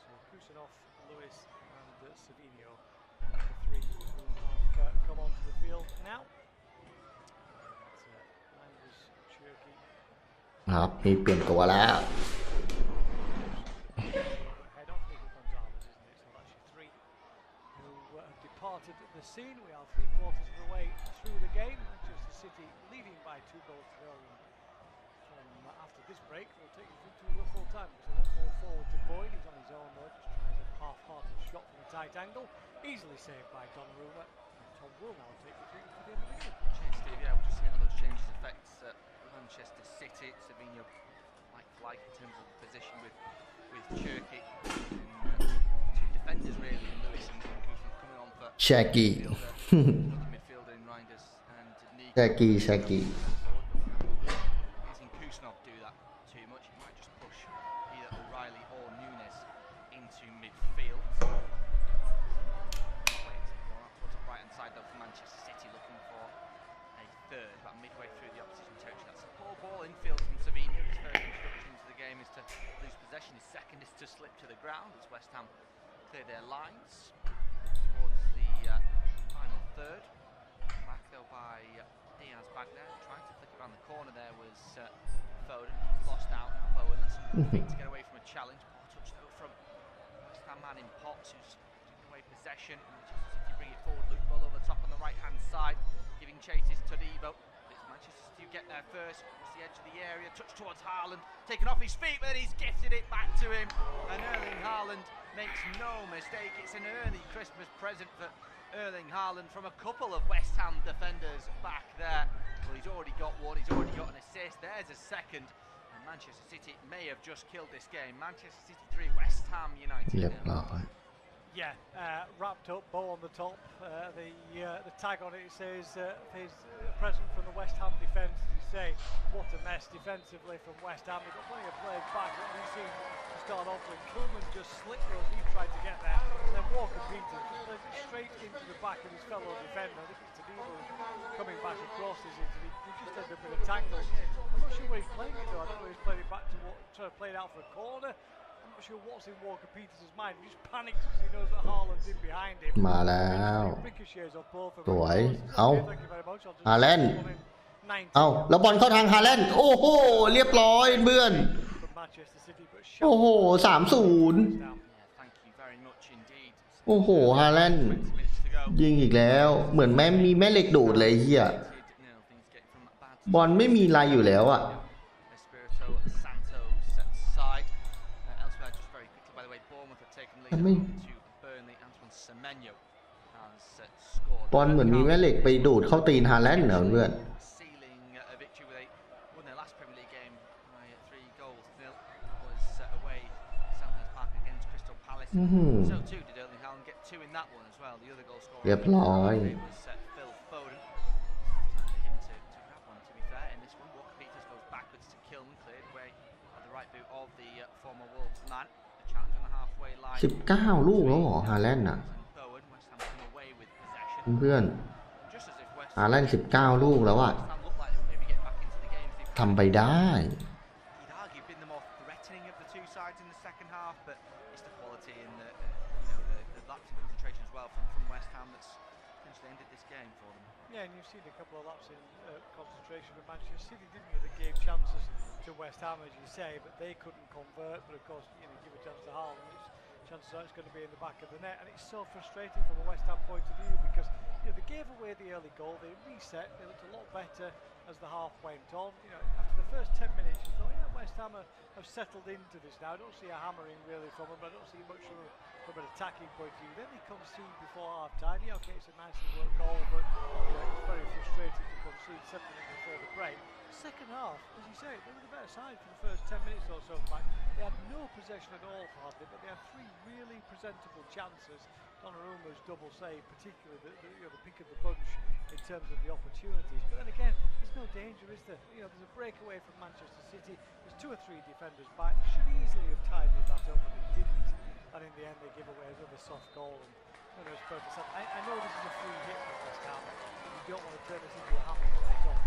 So Kusanov, Lewis and Savinho, the 3 who have come onto the field now. Landers, Cherky. ครับมีเปลี่ยนตัวแล้ว Head off Nico Gonzalez, isn't it? So that's your 3 who have departed the scene. We are 3/4 of the way through the game. Manchester City leading by 2 goals to 0. After this break, we'll take you through to full time. There's a lot more forward to Boyd. He's on his own though, just tries a half-hearted shot from a tight angle. Easily saved by Donnarumma. Tom will now take you through to the end of the game. change, Steve. Yeah, we'll just see how those changes affect Manchester City. Savinho like in terms of position with Cherky. 2 defenders defenders really, and Lewis and Kufa coming on for Shaggy. midfielder in Reinders and Nico. Shaggy. Using Kusanov do that too much, he might just push either O'Reilly or Nunes into midfield. Towards the right hand side though for Manchester City, looking for a third, about midway through the opposition territory. That's a poor ball infield from Savino. His first introduction to the game is to lose possession, his second is to slip to the ground as West Ham clear their lines towards the final third. Back though by Diaz back there, trying to flick it around the corner there was Foden. He's lost out now. Bowen, that's some good feet to get away from a challenge. Ball touch though from West Ham man in Potts, who's taking away possession. Manchester City bring it forward. Luke Ball over the top on the right hand side, giving chases to Devo. It's Manchester City who get there first. Across the edge of the area, touch towards Haaland, taken off his feet, but then he's gifted it back to him. And Erling Haaland makes no mistake. It's an early Christmas present for Erling Haaland from a couple of West Ham defenders back there. Well, he's already got one, he's already got an assist. There's a second. And Manchester City may have just killed this game. Manchester City 3, West Ham United 0. Yeah, wrapped up, bow on the top. The tag on it says his present from the West Ham defence. As you say, what a mess defensively from West Ham. They've got plenty of players back. What we've seen to start off with, Kuhlman just slipped those. He tried to get there, and then Walker Peters just plays it straight into the back of his fellow defender. I think it's Tadimo coming back across. He just ended up in a tangle. I'm not sure where he's playing it though. I don't know if he's playing it back to trying to play it out for a corner. I'm not sure what's in Walker Peters' mind. He just panics because he knows that Haaland's in behind him. มาแล้ว Ricochets off both of ส them. วย เอา Thank you very much. I'll just ฮาแลนด์ 19 เอาแล้วบอลเข้าทางฮาแลนด์โอ้โหเรียบร้อยเพื่อน from Manchester City, but โอ้โห 3-0 Yeah, thank you very much indeed. โอ้โหฮาแลนด์ 20 minutes to go. ยิงอีกแล้วเหมือนมีแม่เหล็กดูดเลยเฮีย No, things getting from that bad to บอลไม่มีอะไรอยู่แล้วอ่ะ Espirito Santos side. Elsewhere, just very quickly, by the way, Bournemouth have taken lead to Burnley. Antoine Semenyo has scored. บอลเหมือนมีแม่เหล็กไปดูดเข้าตีนฮาแลนด์เหรอเพื่อน Sealing a victory where they won their last Premier League game by 3 goals nil. Was away Selhurst Park against Crystal Palace. So too did Erling Haaland get 2 in that one as well. The other goal scorer เรียบร้อย was Phil Foden. Time for him to grab one. To be fair, in this one, Walker Peters goes backwards to Kilman, cleared away at the right boot of the former Wolves man. A challenge on the halfway line. 19 ลูกแล้วเหรอฮาแลนด์อ่ะ Bowen, West Ham come away with possession. เพื่อน Just as if West ฮาแลนด์19 ลูกแล้วอ่ะ Ham looked like they would maybe get back into the game if they ทำไปได้ He'd argue been the more threatening of the two sides in the second half, but it's the quality and the lapse in concentration as well from West Ham that's potentially ended this game for them. Yeah, and you've seen a couple of laps in concentration with Manchester City, didn't you? They gave chances to West Ham, as you say, but they couldn't convert. But of course, give a chance to Haaland, chances are it's going to be in the back of the net, and it's so frustrating from a West Ham point of view because they gave away the early goal, they reset, they looked a lot better as the half went on. After the first 10 minutes, you thought, West Ham have settled into this now. I don't see a hammering really from them. I don't see much from an attacking point of view. Then they concede before half time. Yeah, okay, it's a nicely worked goal, but it's very frustrating to concede 7 minutes before the break. Second half, as you say, they were the better side for the first 10 minutes or so. They had no possession at all hardly, but they had 3 really presentable chances. Donnarumma's double save, particularly the pick of the bunch in terms of the opportunities. But then again, there's no danger, is there? There's a breakaway from Manchester City. There's 2 or 3 defenders back. Should easily have tidied that up, but they didn't. And in the end, they give away another soft goal. And I know this is a free hit from West Ham, but you don't want to turn this into a hammer right off.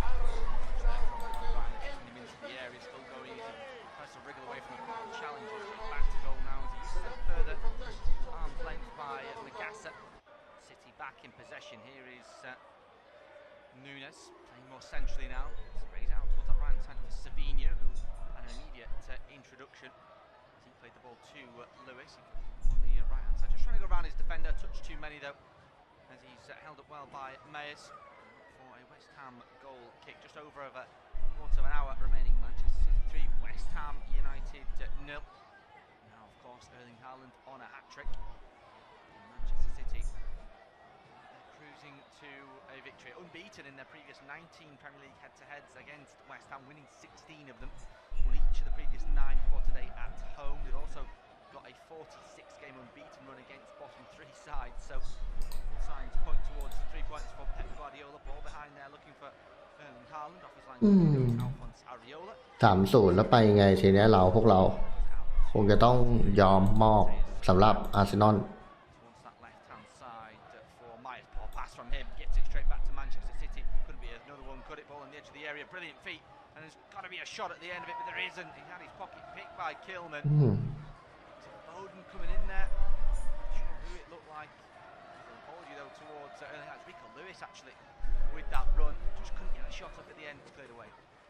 Getting him into the area, still going. He tries to wriggle away from the challenges. Back to goal now as he's sent further arm's length by Nagasa. City back in possession. Here is Nunes playing more centrally now. Sprays out towards that right hand side for Savino, who had an immediate introduction as he played the ball to Lewis on the right hand side. Just trying to go around his defender. Touch too many though, as he's held up well by Mayers for a West Ham goal kick. Just over a quarter of an hour remaining. Manchester City 3, West Ham United 0. Now, of course, Erling Haaland on a hat-trick. Manchester City cruising to a victory. Unbeaten in their previous 19 Premier League head-to-heads against West Ham, winning 16 of them. Won each of the previous 9 for today at home. They'd also got a 46-game unbeaten run against bottom three sides. So signs point towards 3 points for Pep Guardiola. Ball behind there, looking for Erling Haaland off his line. Alphonse Areola. 3-0 แล้วไปไงทีนี้พวกเราคงจะต้องยอมมอบสำหรับอาร์เซนอล Towards that left-hand side for Myers. Poor pass from him. Gets it straight back to Manchester City. Couldn't be another one. Could it? Ball on the edge of the area. Brilliant feet. And there's got to be a shot at the end of it, but there isn't. He had his pocket picked by Kilman. Foden coming in there. Not sure who it looked like. Apology though towards Rico Lewis actually with that run. Just couldn't get a shot up at the end. Cleared away.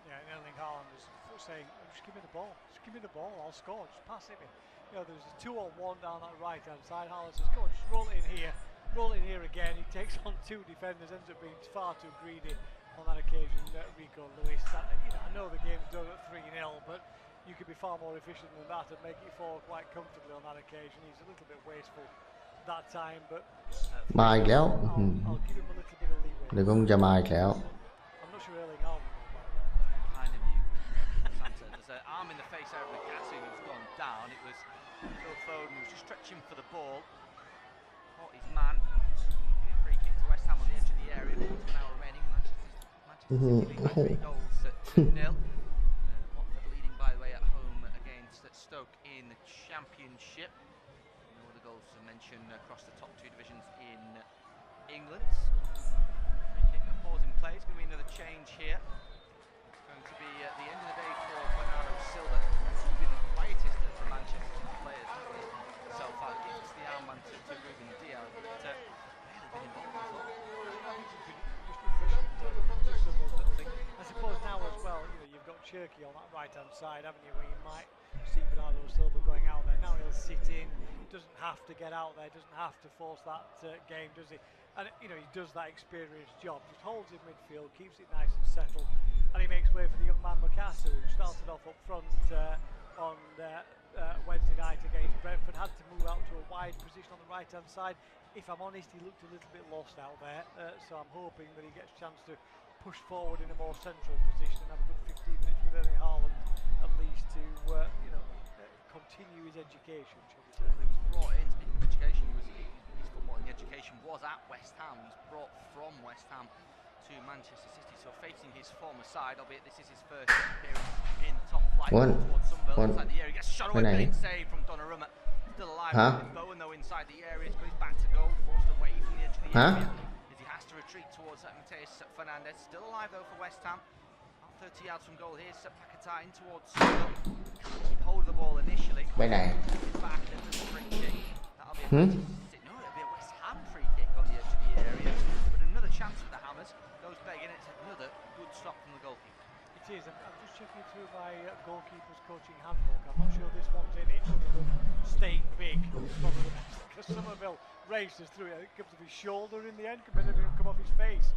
Yeah, and Erling Haaland was saying, just give me the ball. Just give me the ball. I'll score. Just pass it in. You know, there's a 2-on-1 down that right-hand side. Haaland says, go on, just roll it in here. Roll it in here again. He takes on 2 defenders. Ends up being far too greedy on that occasion. Rico Lewis. I know the game's done at 3-0, but you could be far more efficient than that and make it fall quite comfortably on that occasion. He's a little bit wasteful that time, but มาอีกแล้ว I'll give him a little bit of leeway. เดี๋ยวก็จะมาอีกแล้ว I'm not sure Erling Haaland. Kind of you, Santa. There's an arm in the face out of Gassi who's gone down. It was Phil Foden who was just stretching for the ball. Caught his man. Free kick to West Ham on the edge of the area. 1 hour remaining. Manchester City lead by 3 goals at 2-0. Watford leading, by the way, at home against Stoke in the Championship. No other goals to mention across the top 2 divisions in England. Free kick and pause in play. It's going to be another change here. It's going to be at the end of the day for Bernardo Silva. He's been the quietest of the Manchester City players so far. It's the armband to Ruben Diaz, but really been involved as well. I suppose now as well, you've got Cherky on that right-hand side, haven't you, where you might see Bernardo Silva going out there. Now he'll sit in, doesn't have to get out there, doesn't have to force that game, does he? And, he does that experienced job, just holds in midfield, keeps it nice and settled, and he makes way for the young man Macassar, who started off up front on Wednesday night against Brentford, had to move out to a wide position on the right-hand side. If I'm honest, he looked a little bit lost out there, so I'm hoping that he gets a chance to push forward in a more central position and have a good 15 minutes with Erling Haaland at least to continue his education, shall we say. He was brought in, speaking of education, his footballing education was at West Ham. He's brought from West Ham to Manchester City, so facing his former side, albeit this is his first appearance in the top flight towards Sunderland inside the area. He gets shot away, brilliant save from Donnarumma. Still alive with Bowen though inside the area. He's got his back to goal, forced away from the edge of the area as he has to retreat towards Mateus Fernandes. Still alive though for West Ham. 30 yards from goal. Here's Paquetá in towards Sunderland. Can't keep hold of the ball initially. ไปไหน Back and there's a free kick. That'll be no, it'll be a West Ham free kick on the edge of the area. But another chance for the Hammers. Goes begging. It's another good stop from the goalkeeper. It is. I'm just checking through my goalkeeper's coaching handbook. I'm not sure this one's in it, other than staying big. Because Somerville races through it. It comes off his shoulder in the end. Could maybe come off his face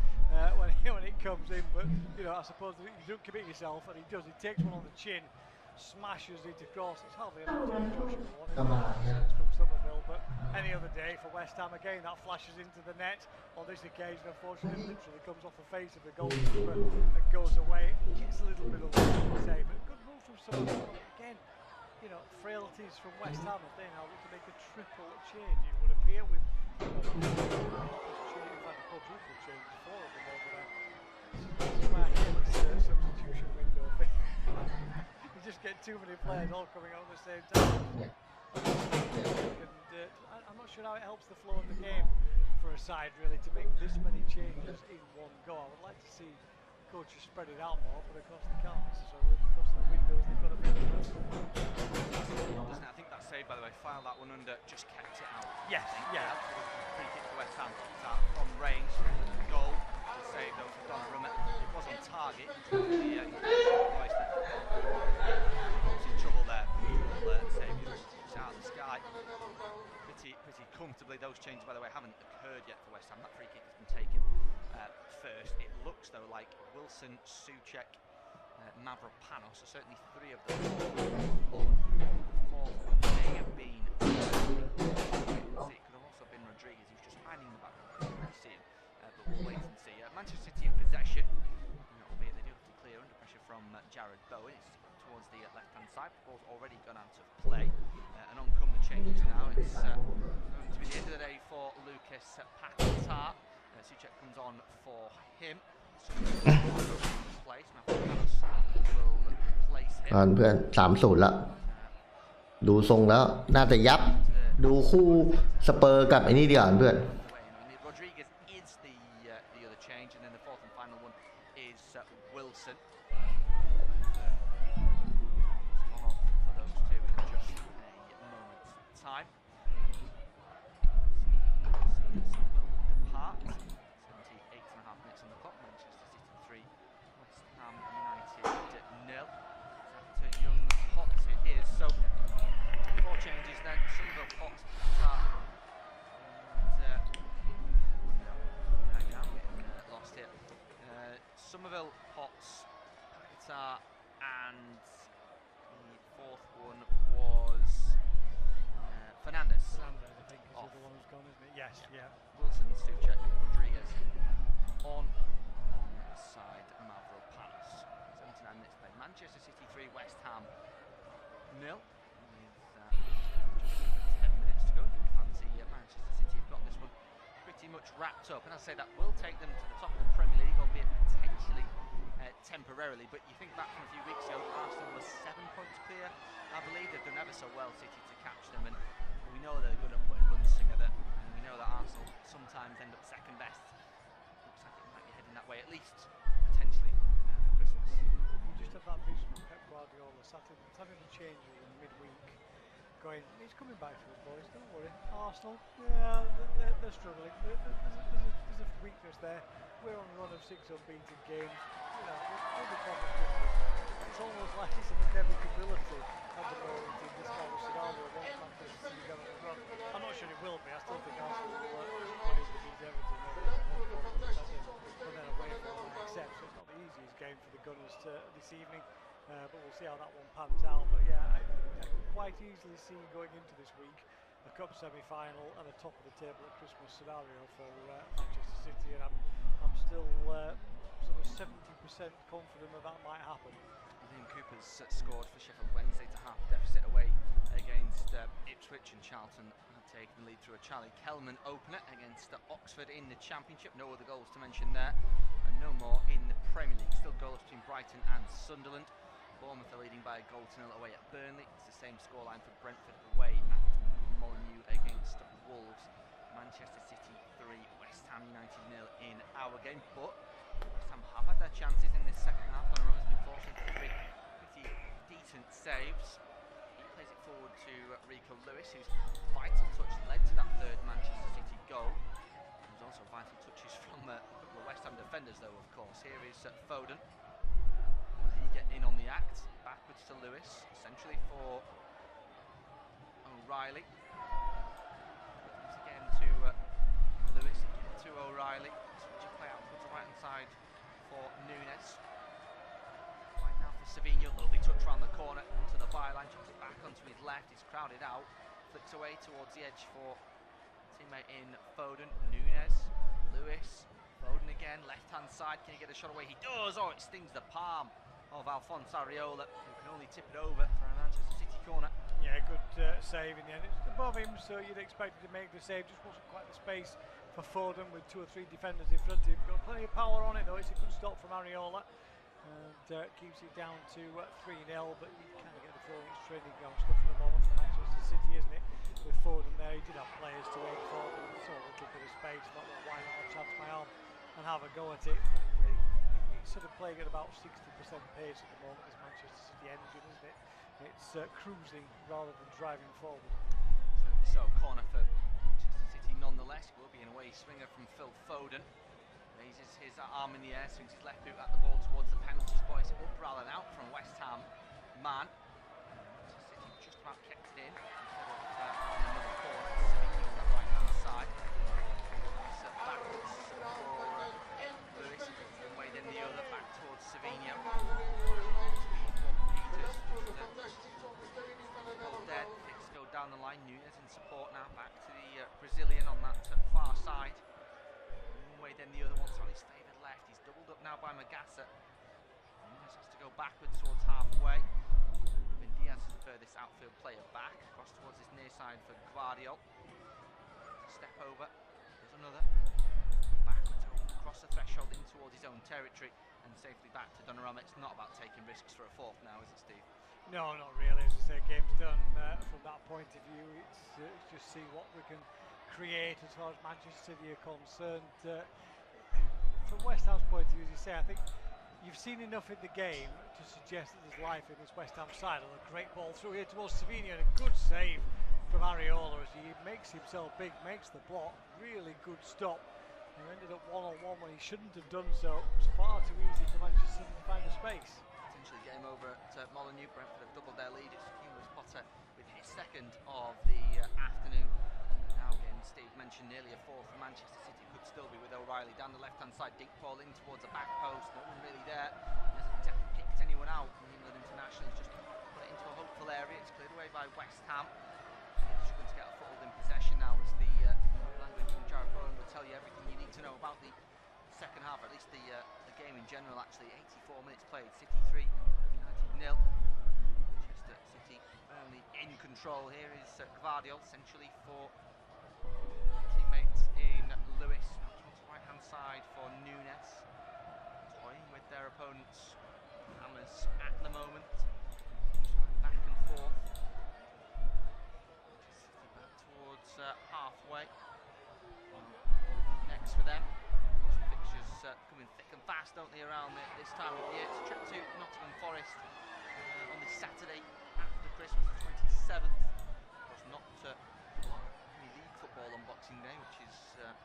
when it comes in. But I suppose that you don't commit yourself, and he does. He takes one on the chin, smashes it across. It's hardly enough to Joshua one. It's from Somerville, but any other day for West Ham again, that flashes into the net. On this occasion, unfortunately, literally comes off the face of the goalkeeper and goes away. It's a little bit of a say, but good move from Somerville again. Frailties from West Ham if they now look to make a triple change. It would appear with quadruple change for them over there. It's why I hate this substitution window thing. You just get too many players all coming out at the same time. And I'm not sure how it helps the flow of the game for a side really to make this many changes in one go. I would like to see coaches spread it out more, but of course they can't necessarily because of the windows they've got available. Doesn't it? I think that save, by the way, filed that one under, just kept it out. Yes, yeah. Free kick for West Ham from range. Goal. Good save though for Donnarumma. It was on target. He's in trouble there. Save it's out of the sky. Pretty comfortably. Those changes, by the way, haven't occurred yet for West Ham. That free kick has been taken first. It looks though like Wilson, Souček, Mavropanos are certainly 3 of them. Fourth may have been. It could have also been Rodriguez. He was just hiding in the back. See him, but we'll wait and see. Manchester City in possession. Albeit they do have to clear under pressure from Jared Bowen. It's towards the left-hand side. Ball's already gone out of play, and on come the changes now. It's going to be the end of the day for Lucas Paquetá. Suchek comes on for him. Place now. Will place him. เพื่อน3-0ละดูทรงแล้วน่าจะยับดูคู่สเปอร์กับไอ้นี่ดีกว่าเพื่อน Rodriguez is the other change, and then the fourth and final one is Wilson. Gone off for those two in just a moment's time. Depart. 78.5 minutes on the clock. Manchester City 3, West Ham United 0. That young Potts it is. So 4 changes then. Sunderland Potts start. Lost it. Somerville, Potts, Paquetá, and the fourth one was Fernandez. Fernandez, I think, is the one who's gone, isn't it? Yes, yeah. Wilson, Suchek, Rodriguez on alongside Mavropanos. 79 minutes played. Manchester City 3, West Ham 0. With just 10 minutes to go. You'd fancy Manchester City have got this one pretty much wrapped up, and I'll say that will take them to the top of the Premier League, albeit potentially temporarily. But you think back from a few weeks ago, Arsenal was 7 points clear. I believe they've done ever so well, City, to catch them, and we know they're good at putting runs together, and we know that Arsenal sometimes end up second best. Looks like it might be heading that way, at least potentially for Christmas. You just have that vision of Pep Guardiola sat in the change room midweek, going, he's coming back to us, boys, don't worry. Arsenal, yeah, they're struggling. There's a weakness there. We're on a run of 6 unbeaten games. You know, we'll be top of Christmas. It's almost like it's an inevitability at the moment in this kind of scenario. Once Manchester City go on the run, I'm not sure it will be. I still think Arsenal will need to beat Everton. But then away from that, except so it's not the easiest game for the Gunners this evening. But we'll see how that one pans out. But yeah, I can quite easily see going into this week a cup semi-final and a top of the table at Christmas scenario for Manchester City, and I'm still sort of 70% confident that might happen. Liam Cooper's scored for Sheffield Wednesday to half deficit away against Ipswich, and Charlton have taken the lead through a Charlie Kellman opener against Oxford in the Championship. No other goals to mention there, and no more in the Premier League. Still goals between Brighton and Sunderland. Bournemouth are leading by a goal to 0 away at Burnley. It's the same scoreline for Brentford away at Molineux against Wolves. Manchester City 3, West Ham United 0 in our game. But West Ham have had their chances in this second half. Donnarumma's been forced into pretty decent saves. He plays it forward to Rico Lewis, whose vital touch led to that third Manchester City goal. There's also vital touches from a couple of West Ham defenders, though, of course. Here is Foden. Does he get in on the act? Backwards to Lewis, centrally for O'Reilly. Once again to Lewis, to O'Reilly. Switch play out towards the right hand side for Núñez. Right now for Savinho, lovely touch around the corner onto the byline, chucks it back onto his left. He's crowded out, flicks away towards the edge for teammate in Foden. Núñez, Lewis, Foden again, left hand side. Can he get a shot away? He does. Oh, it stings the palm of Alphonse Areola, who can only tip it over for a Manchester City corner. Yeah, good save in the end. It's above him, so you'd expect him to make the save. Just wasn't quite the space for Foden with 2 or 3 defenders in front of him. Got plenty of power on it though. It's a good stop from Areola, and keeps it down to 3-0. But you kind of get the feeling it's training ground stuff at the moment for Manchester City, isn't it? With Foden there, he did have players to aim for, but he saw a little bit of space. Thought, well, why not chance my arm and have a go at it? It's sort of playing at about 60% pace at the moment, this Manchester City engine, isn't it? It's cruising rather than driving forward. So corner for Manchester City nonetheless. It will be an away swinger from Phil Foden. Raises his arm in the air, swings his left boot at the ball towards the penalty spot. It's up rather than out from West Ham man. Manchester City just about kept it in instead of another corner. Savinho on the right hand side. It's backwards for Lewis. One way then the other, back towards Savinho. Dead. Kicks go down the line. Núñez in support now. Back to the Brazilian on that far side. One way then the other, once on his favoured left. He's doubled up now by Magassa. go backwards towards halfway. Ruben Diaz is the furthest outfield player back, across towards his near side for Guardiola. Step over, there's another. Backwards, across the threshold in towards his own territory and safely back to Donnarumma. It's not about taking risks for a fourth now, is it, Steve? No, not really. As I say, game's done from that point of view. It's just see what we can create as far as Manchester City are concerned. From West Ham's point of view, as you say, I think you've seen enough in the game to suggest that there's life in this West Ham side. And a great ball through here towards Savinho and a good save from Areola as he makes himself big, makes the block. Really good stop. He ended up one-on-one when he shouldn't have done so. It's far too easy for Manchester City to find a space. Potentially game over at Molineux. Brentford have doubled their lead. It's Lewis Potter with his second of the afternoon. Now again, Steve mentioned nearly a fourth for Manchester City. Could still be with O'Reilly down the left-hand side. Dink ball in towards the back post. No one really there. He hasn't exactly picked anyone out. The England international has just put it into a hopeful area. It's cleared away by West Ham. He's struggling to get a foothold in possession now as the language from Jared Bowen will tell you everything you need to know about the second half, or at least the game in general. Actually, 84 minutes played. City 3, United 0. Manchester City only in control. Here is Guardiola, essentially for teammates in Lewis. Towards the right-hand side for Nunes, toying with their opponents' hammers at the moment. Just going back and forth. City back towards halfway. Next for them. Of course, the fixtures coming thick and fast, don't they, around this time of year. It's a trip to Nottingham Forest on this Saturday after Christmas, the 27th. Of course, not any league football on Boxing Day, which is set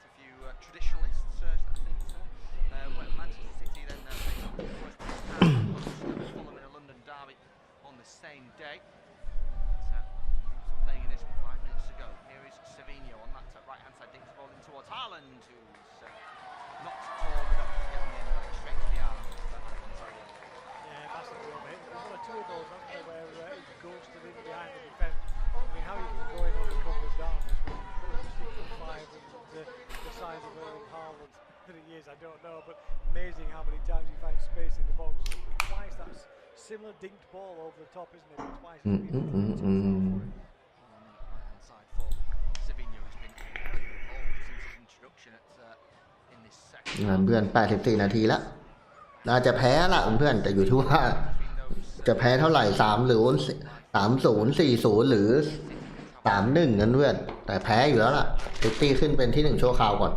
a few traditionalists, I think so. Manchester City then face off West Ham, Fulham in a London derby on the same day. Playing in this 5 minutes ago. Here is Savinho on that right-hand side. Dinks ball in towards Haaland, who's not tall enough to get in, but straight to the arm. Yeah, massive goal hit. There's one or two of those, haven't there, where he ghosted in behind the defence. I mean, how you can go in on the cover of darkness when you're 6'5" and the size of Erling Haaland 3 years, I don't know, but amazing how many times you find space in the box. Twice that's similar dinked ball over the top, isn't it? Twice it's been too far for it. Right-hand side for Savinho, who's been very involved since his introduction in this section. เพื่อน84 นาทีแล้วน่าจะแพ้ละเพื่อนแต่อยู่ที่ว่าจะแพ้เท่าไหร่3-0 4-0 หรือ 3-1 นั่นเพื่อนแต่แพ้อยู่แล้วล่ะซิตี้ขึ้นเป็นที่1ชั่วคราวก่อน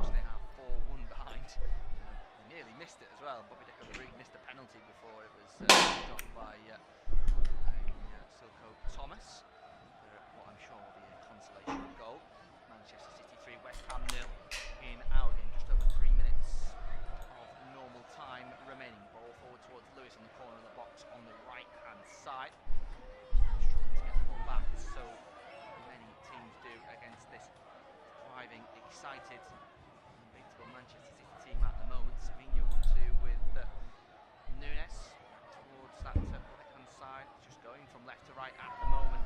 Nearly missed it as well. Bobby Decker missed a penalty before it was done by Silko Thomas. What I'm sure will be a consolation goal. Manchester City 3, West Ham 0 in our game. Just over 3 minutes of normal time remaining. Ball forward towards Lewis in the corner of the box on the right-hand side. Struggling to get the ball back, as so many teams do against this thriving, excited, unbeatable Manchester City team at the moment. Savinho 1-2 with Nunes towards that right-hand side, just going from left to right at the moment.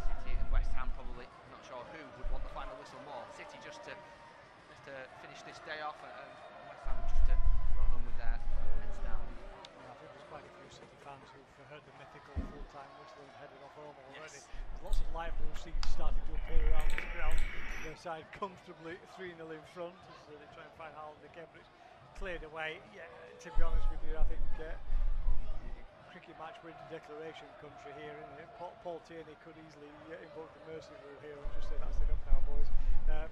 City and West Ham probably not sure who would want the final whistle more. City just to finish this day off, and West Ham just to go home with their heads down. Yeah, I think there's quite a few City fans who've heard the mythical full-time whistle and headed off home already. Yes. Lots of light blue seats starting to appear around this ground. Their side comfortably 3-0 in front as they try and find Haaland again, but it's cleared away. Yeah, to be honest with you, I think cricket match winter declaration country here, isn't it? Paul Tierney could easily invoke the mercy rule here and just say that's enough now, boys,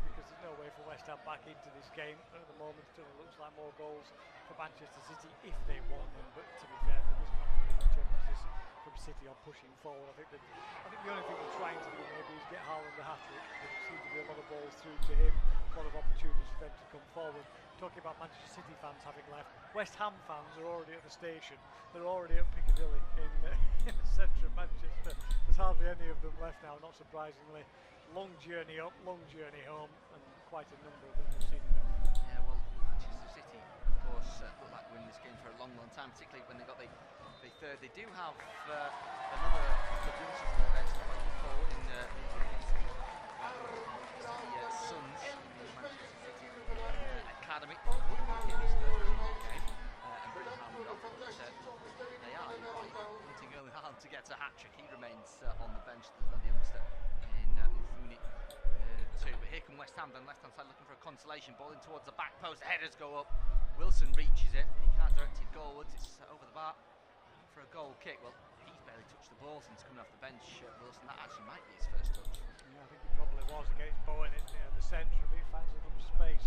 because there's no way for West Ham back into this game. At the moment, it looks like more goals for Manchester City if they want them, but to be fair, there isn't really much emphasis from City on pushing forward. I think the only thing they're trying to do maybe is get Haaland a hat-trick. There seems to be a lot of balls through to him, a lot of opportunities for them to come forward. Talking about Manchester City fans having left, West Ham fans are already at the station. They're already at Piccadilly in the centre of Manchester. There's hardly any of them left now, not surprisingly. Long journey up, long journey home, and quite a number of them have seen enough. Yeah, well, Manchester City, of course, look like winning this game for a long, long time, particularly when they got the third. They do have another couple of glimpses of events going forward in the Suns in the Manchester City Academy. In his first game, and Brendan Howard off left-hand side looking for a consolation ball in towards the back post. Headers go up. Wilson reaches it. He can't direct it goalwards. It's over the bar for a goal kick. Well, he's barely touched the ball since coming off the bench. Wilson, that actually might be his first touch. Yeah, I think it probably was against Bowen in the centre of it. Finds a little space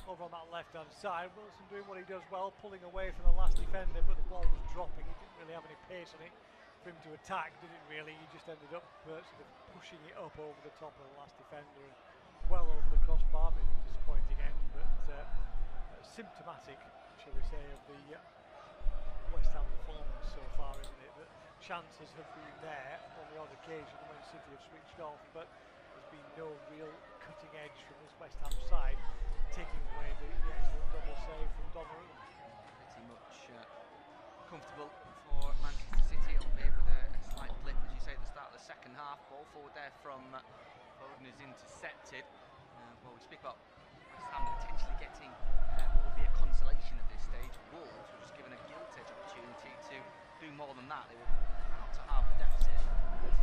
over on that left-hand side. Wilson doing what he does well, pulling away from the last defender, but the ball was dropping. He didn't really have any pace on it for him to attack, did it really? He just ended up sort of pushing it up over the top of the last defender and well over the crossbar. Bit disappointing end, but symptomatic, shall we say, of the West Ham performance so far, isn't it? That chances have been there on the odd occasion when City have switched off, but there's been no real cutting edge from this West Ham side, taking away the excellent double save from Donnarumma. Pretty much comfortable for Manchester City, albeit with a slight blip, as you say, at the start of the second half. Ball forward there from Foden is intercepted. Well, we speak about West Ham potentially getting what would be a consolation at this stage. Wolves were just given a gilt-edge opportunity to do more than that. They were out to half the deficit. But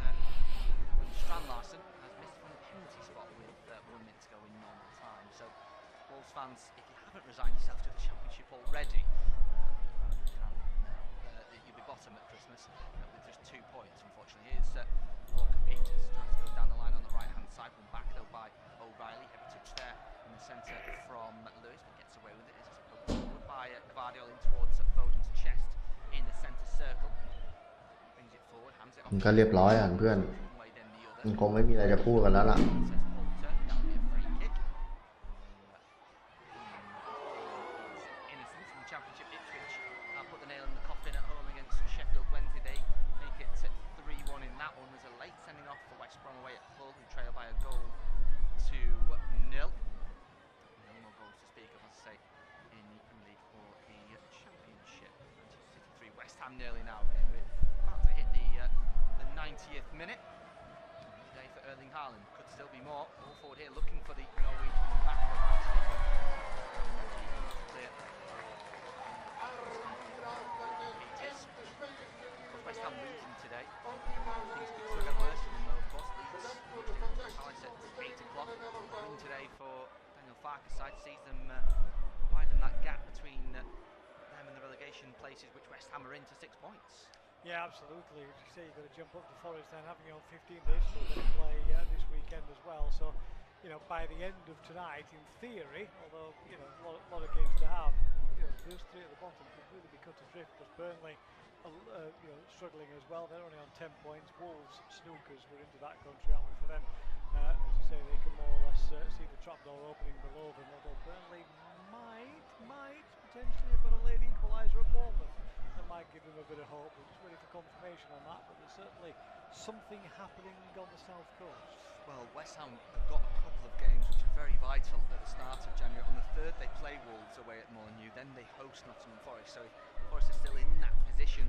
Strand Larsen has missed from the penalty spot with 1 minute to go in normal time. So, Wolves fans, if you haven't resigned yourself to the Championship already, you'll be bottom at Christmas with just 2 points, unfortunately. Here's Walker Peters trying to go down the line on the right-hand side. One back, though, by O'Reilly. Heavy touch there in the centre from Lewis, but gets away with it. As it's poked forward by Gvardiol in towards Foden's chest in the centre circle. Brings it forward, hands it off. มันก็เรียบร้อยอ่ะเพื่อนมันคงไม่มีอะไรจะพูดกันแล้วล่ะ Championship Ipswich put the nail in the coffin at home against Sheffield Wednesday. They make it 3-1 in that one. There's a late sending off for West Brom away at Hull, who trail by a goal to 0. No more goals to speak of, as I say, in the Premier League or the Championship. Manchester City 3, West Ham nearly now. Again, we're about to hit the 90th minute. Today for Erling Haaland. Could still be more. Ball forward here, looking for the Norwegian back. Clear. West Ham losing today. Things could get worse for them though, of course. Leeds Palace at 8 o'clock. Win today for Daniel Farke's side sees them widen that gap between them and the relegation places, which West Ham are into 6 points. Yeah, absolutely. As you say, you've got to jump up to Forest then, having you on 15 days, so they're going to play this weekend as well. So, you know, by the end of tonight, in theory, although, you know, a lot of games to have, you know, those 3 at the bottom could really be cut adrift, because Burnley, you know, struggling as well. They're only on 10 points. Wolves, Snookers, we're into that country, aren't we, for them? As you say, they can more or less see the trapdoor opening below them, although Burnley might potentially have got a late equaliser at Bournemouth. That might give them a bit of hope. We're just waiting for confirmation on that, but there's certainly something happening on the south coast. Well, West Ham have got a couple of games which are very vital at the start of January. On the 3rd, they play Wolves away at Molineux, then they host Nottingham Forest. So if Forest is still in that position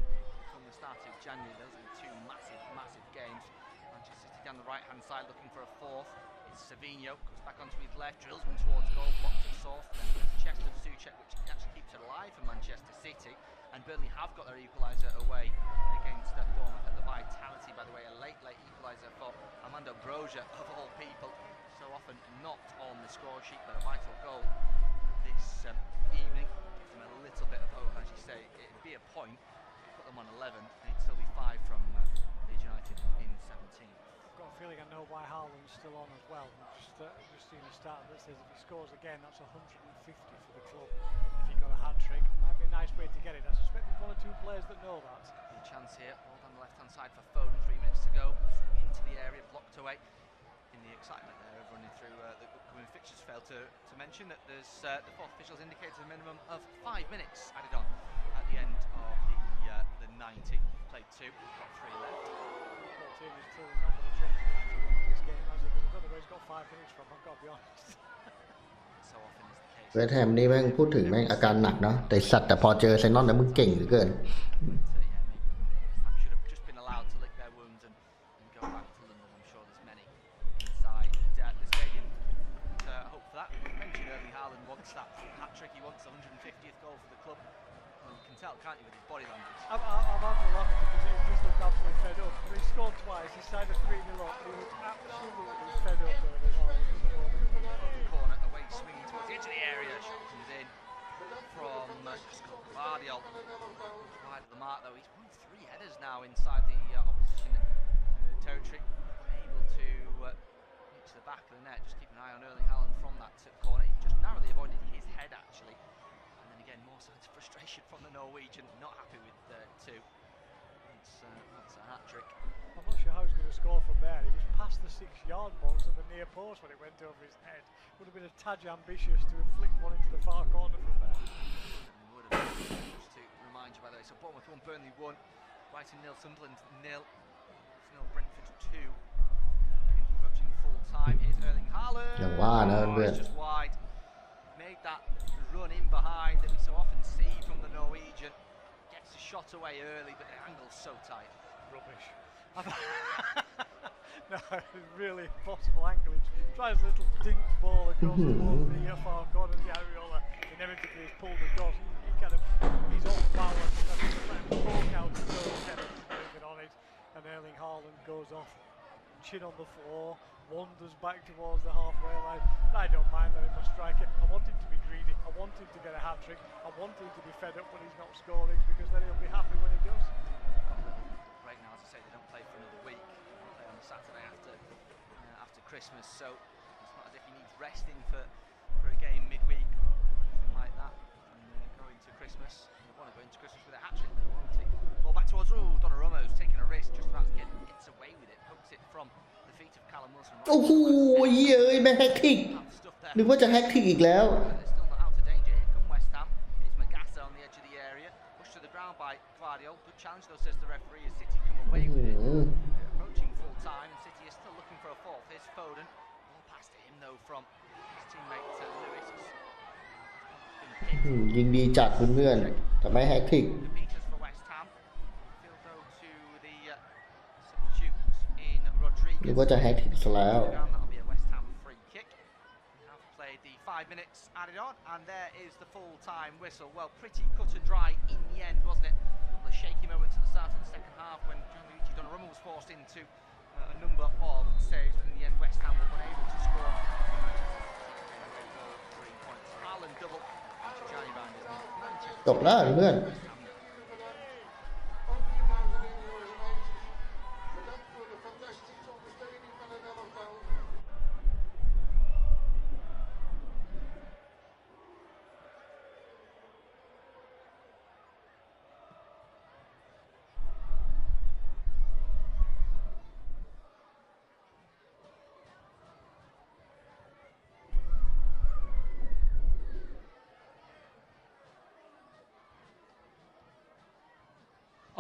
from the start of January, those are the 2 massive games. Manchester City down the right-hand side looking for a 4th. It's Savinho, goes back onto his left, drills one towards goal, blocks it soft. Chest of Souček, which actually keeps it alive for Manchester City. And Burnley have got their equaliser away against Bournemouth at the Vitality. By the way, a late equaliser for Armando Broja, of all people. So often not on the score sheet, but a vital goal this evening. Gives them a little bit of hope, as you say. It'd be a point, put them on 11. They'd still be 5 from Leeds United in 17. I've got a feeling I know why Haaland's still on as well. Just seen a stat that says if he scores again, that's 150 for the club. If he got a hat-trick, might be a nice way to get it. I suspect there's 1 or 2 players that know that. Good chance here, ball on the left-hand side for Foden, 3 minutes to go. Into the area, blocked away. In the excitement there of running through the upcoming fixtures, failed to mention that there's the 4th officials indicated a minimum of 5 minutes added on at the end of the 90. Played 2, got 3 left. The team is clearly not going to change the actual in this game, as it was. I don't know where he's got 5 minutes from, I've got to be honest. So often is the case. เวสต์แฮมนี่แม่งพูดถึงแม่งอาการหนักเนาะแต่สัตว์แต่พอเจอเซนอลแล้วมึงเก่งเหลือเกิน Sam should have just been allowed to lick their wounds and go back to London. I'm sure there's many inside the stadium. Hope for that. Mentioned Erling Haaland wants that hat-trick. He wants the 150th goal for the club. Well, you can tell, can't you, with his body language? I'm having a laugh because he just looked absolutely fed up. He scored twice, he signed a 3-0 up. He was absolutely fed up. Corner away Gvardiol. Wide of the mark though, he's won 3 headers now inside the opposition territory. Able to reach the back of the net, just keep an eye on Erling Haaland from that corner. He just narrowly avoided his head actually. And then again, more signs of frustration from the Norwegian, not happy with 2. It's a hat-trick. I'm not sure how he's going to score from there. He was past the 6-yard box at the near post when it went over his head. Would have been a tad ambitious to have flicked one into the far corner from there. It would have been, just to remind you by the way, so Bournemouth 1, Burnley 1, Brighton 0, Sunderland 0, Brentford 2. Approaching full time. Here's Erling Haaland. It's just wide. Made that run in behind that we so often see from the Norwegian. Gets a shot away early, but the angle's so tight. Rubbish. No, really impossible angle. He tries a little dinked ball across towards the far corner of the areola. Inevitably is pulled across. He kind of, he's off balance. I think he's letting the ball out and goes moving on it. And Erling Haaland goes off, chin on the floor, wanders back towards the halfway line. I don't mind that I'm a striker. I want him to be greedy. I want him to get a hat-trick. I want him to be fed up when he's not scoring because then he'll be happy when he does. Right now, as I say, they don't play for another week. They play on the Saturday after Christmas, so it's not as if he needs resting for a game midweek or anything like that. And going to Christmas, they want to go into Christmas with a hat-trick. They want to ball back towards Donnarumma's taking a risk, just about to get hits away with it, hooks it from the feet of Callum Wilson. โอ้โหเย้ยแม่แฮกทิกนึกว่าจะแฮกทิกอีกแล้ว They're still not out of danger. Here come West Ham. It's Magassa on the edge of the area, pushed to the ground by Gvardiol. Good challenge though, says the referee, as City come away with it. Approaching full time, and City is still looking for a fourth. Here's Foden. All past him though from his teammate Lewis. ยิงดีจัดเพื่อนๆแต่ไม่แฮกทิก The beaters for West Ham. Field though to the substitutes in Rodriguez. นึกว่าจะแฮกทิกซะแล้ว That'll be a West Ham free kick. We have played the 5 minutes added on, and there is the full-time whistle. Well, pretty cut and dry in the end, wasn't it? A couple of shaky moments at the start of the second half when Gianluigi Donnarumma was forced into a number of saves, but in the end, West Ham were unable to score. 3 points. Haaland double. Gianni Van is จบแล้วเพื่อน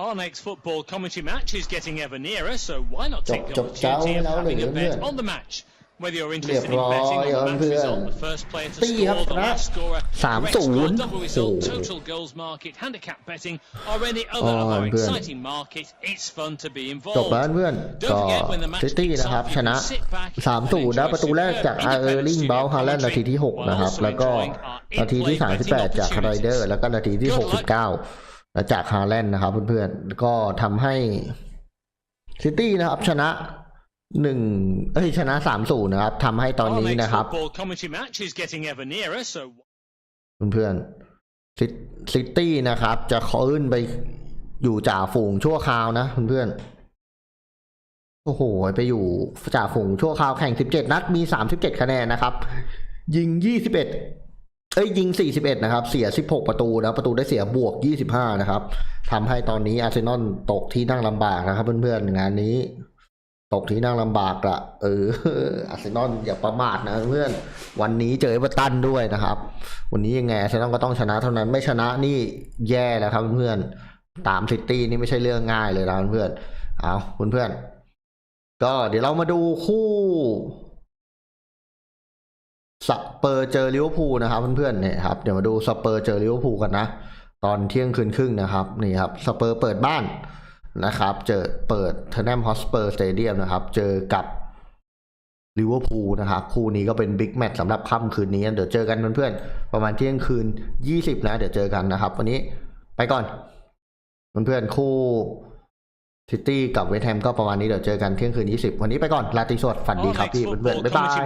Our next football commentary match is getting ever nearer, so why not take the Chop, chop, opportunity of chop, having a bet chop. on the match? Whether you're interested in รียบร้อย betting on the match เพื่อน result, the first player to ตีครับ score, ช the นะ last scorer, 3-0 correct score, double โอ้ result, โห total goals market, handicap betting, or any other of our เพื่อน exciting market, it's fun to be จบ involved. แล้วเพื่อน Don't ก็ forget when the match ซิตี้ kicks นะครับ off, ช you นะ can sit back and 3-0 นะ enjoy ประตูแรก superb จาก Erling independent Braut studio Haaland นาทีที่ commentary, 6 นะครับ while also แล้วก็ enjoying our นาทีที่ in-play betting 38 จากไรเดอร์ opportunities. แล้วก็นาทีที่ Good luck. 69 แล้วจากฮาแลนด์นะครับเพื่อนๆก็ทำให้ซิตี้นะครับชนะชนะ 3-0 นะครับทำให้ตอน Our นี้ next นะครับ football commentary match is getting ever nearer, so เพื่อนๆซิตี้นะครับจะขึ้นไปอยู่จ่าฝูงชั่วคราวนะเพื่อนๆโอ้โหไปอยู่จ่าฝูงชั่วคราวแข่ง17นัดมี37คะแนนนะครับยิงยิง41นะครับเสีย16ประตูนะประตูได้เสียบวก25นะครับทำให้ตอนนี้อาร์เซนอลตกที่นั่งลำบากนะครับเพื่อนๆงานนี้ตกที่นั่งลำบากละอาร์เซนอลอย่าประมาทนะเพื่อนวันนี้เจอเอเวอร์ตันด้วยนะครับวันนี้ยังไงอาร์เซนอลก็ต้องชนะเท่านั้นไม่ชนะนี่แย่แล้วครับเพื่อนตามซิตี้นี่ไม่ใช่เรื่องง่ายเลยนะเพื่อนเอาเพื่อนๆก็เดี๋ยวเรามาดูคู่สเปอร์เจอลิเวอร์พูลนะครับเพื่อนๆเนี่ยครับเดี๋ยวมาดูสเปอร์เจอลิเวอร์พูลกันนะตอนเที่ยงคืนครึ่งนะครับนี่ครับสเปอร์เปิดบ้านนะครับเปิดเทอร์แนมฮอสเปอร์สเตเดียมนะครับเจอกับลิเวอร์พูลนะครับคู่นี้ก็เป็นบิ๊กแมตช์สำหรับค่ำคืนนี้เดี๋ยวเจอกันเพื่อนๆประมาณเที่ยงคืน20นะเดี๋ยวเจอกันนะครับวันนี้ไปก่อนเพื่อนๆคู่ซิตี้กับเวสต์แฮมก็ประมาณนี้เดี๋ยวเจอกันเที่ยงคืน20วันนี้ไปก่อนราตรีสวัสดิ์ฝันดีครับพี่เพื่อนๆบ๊ายบาย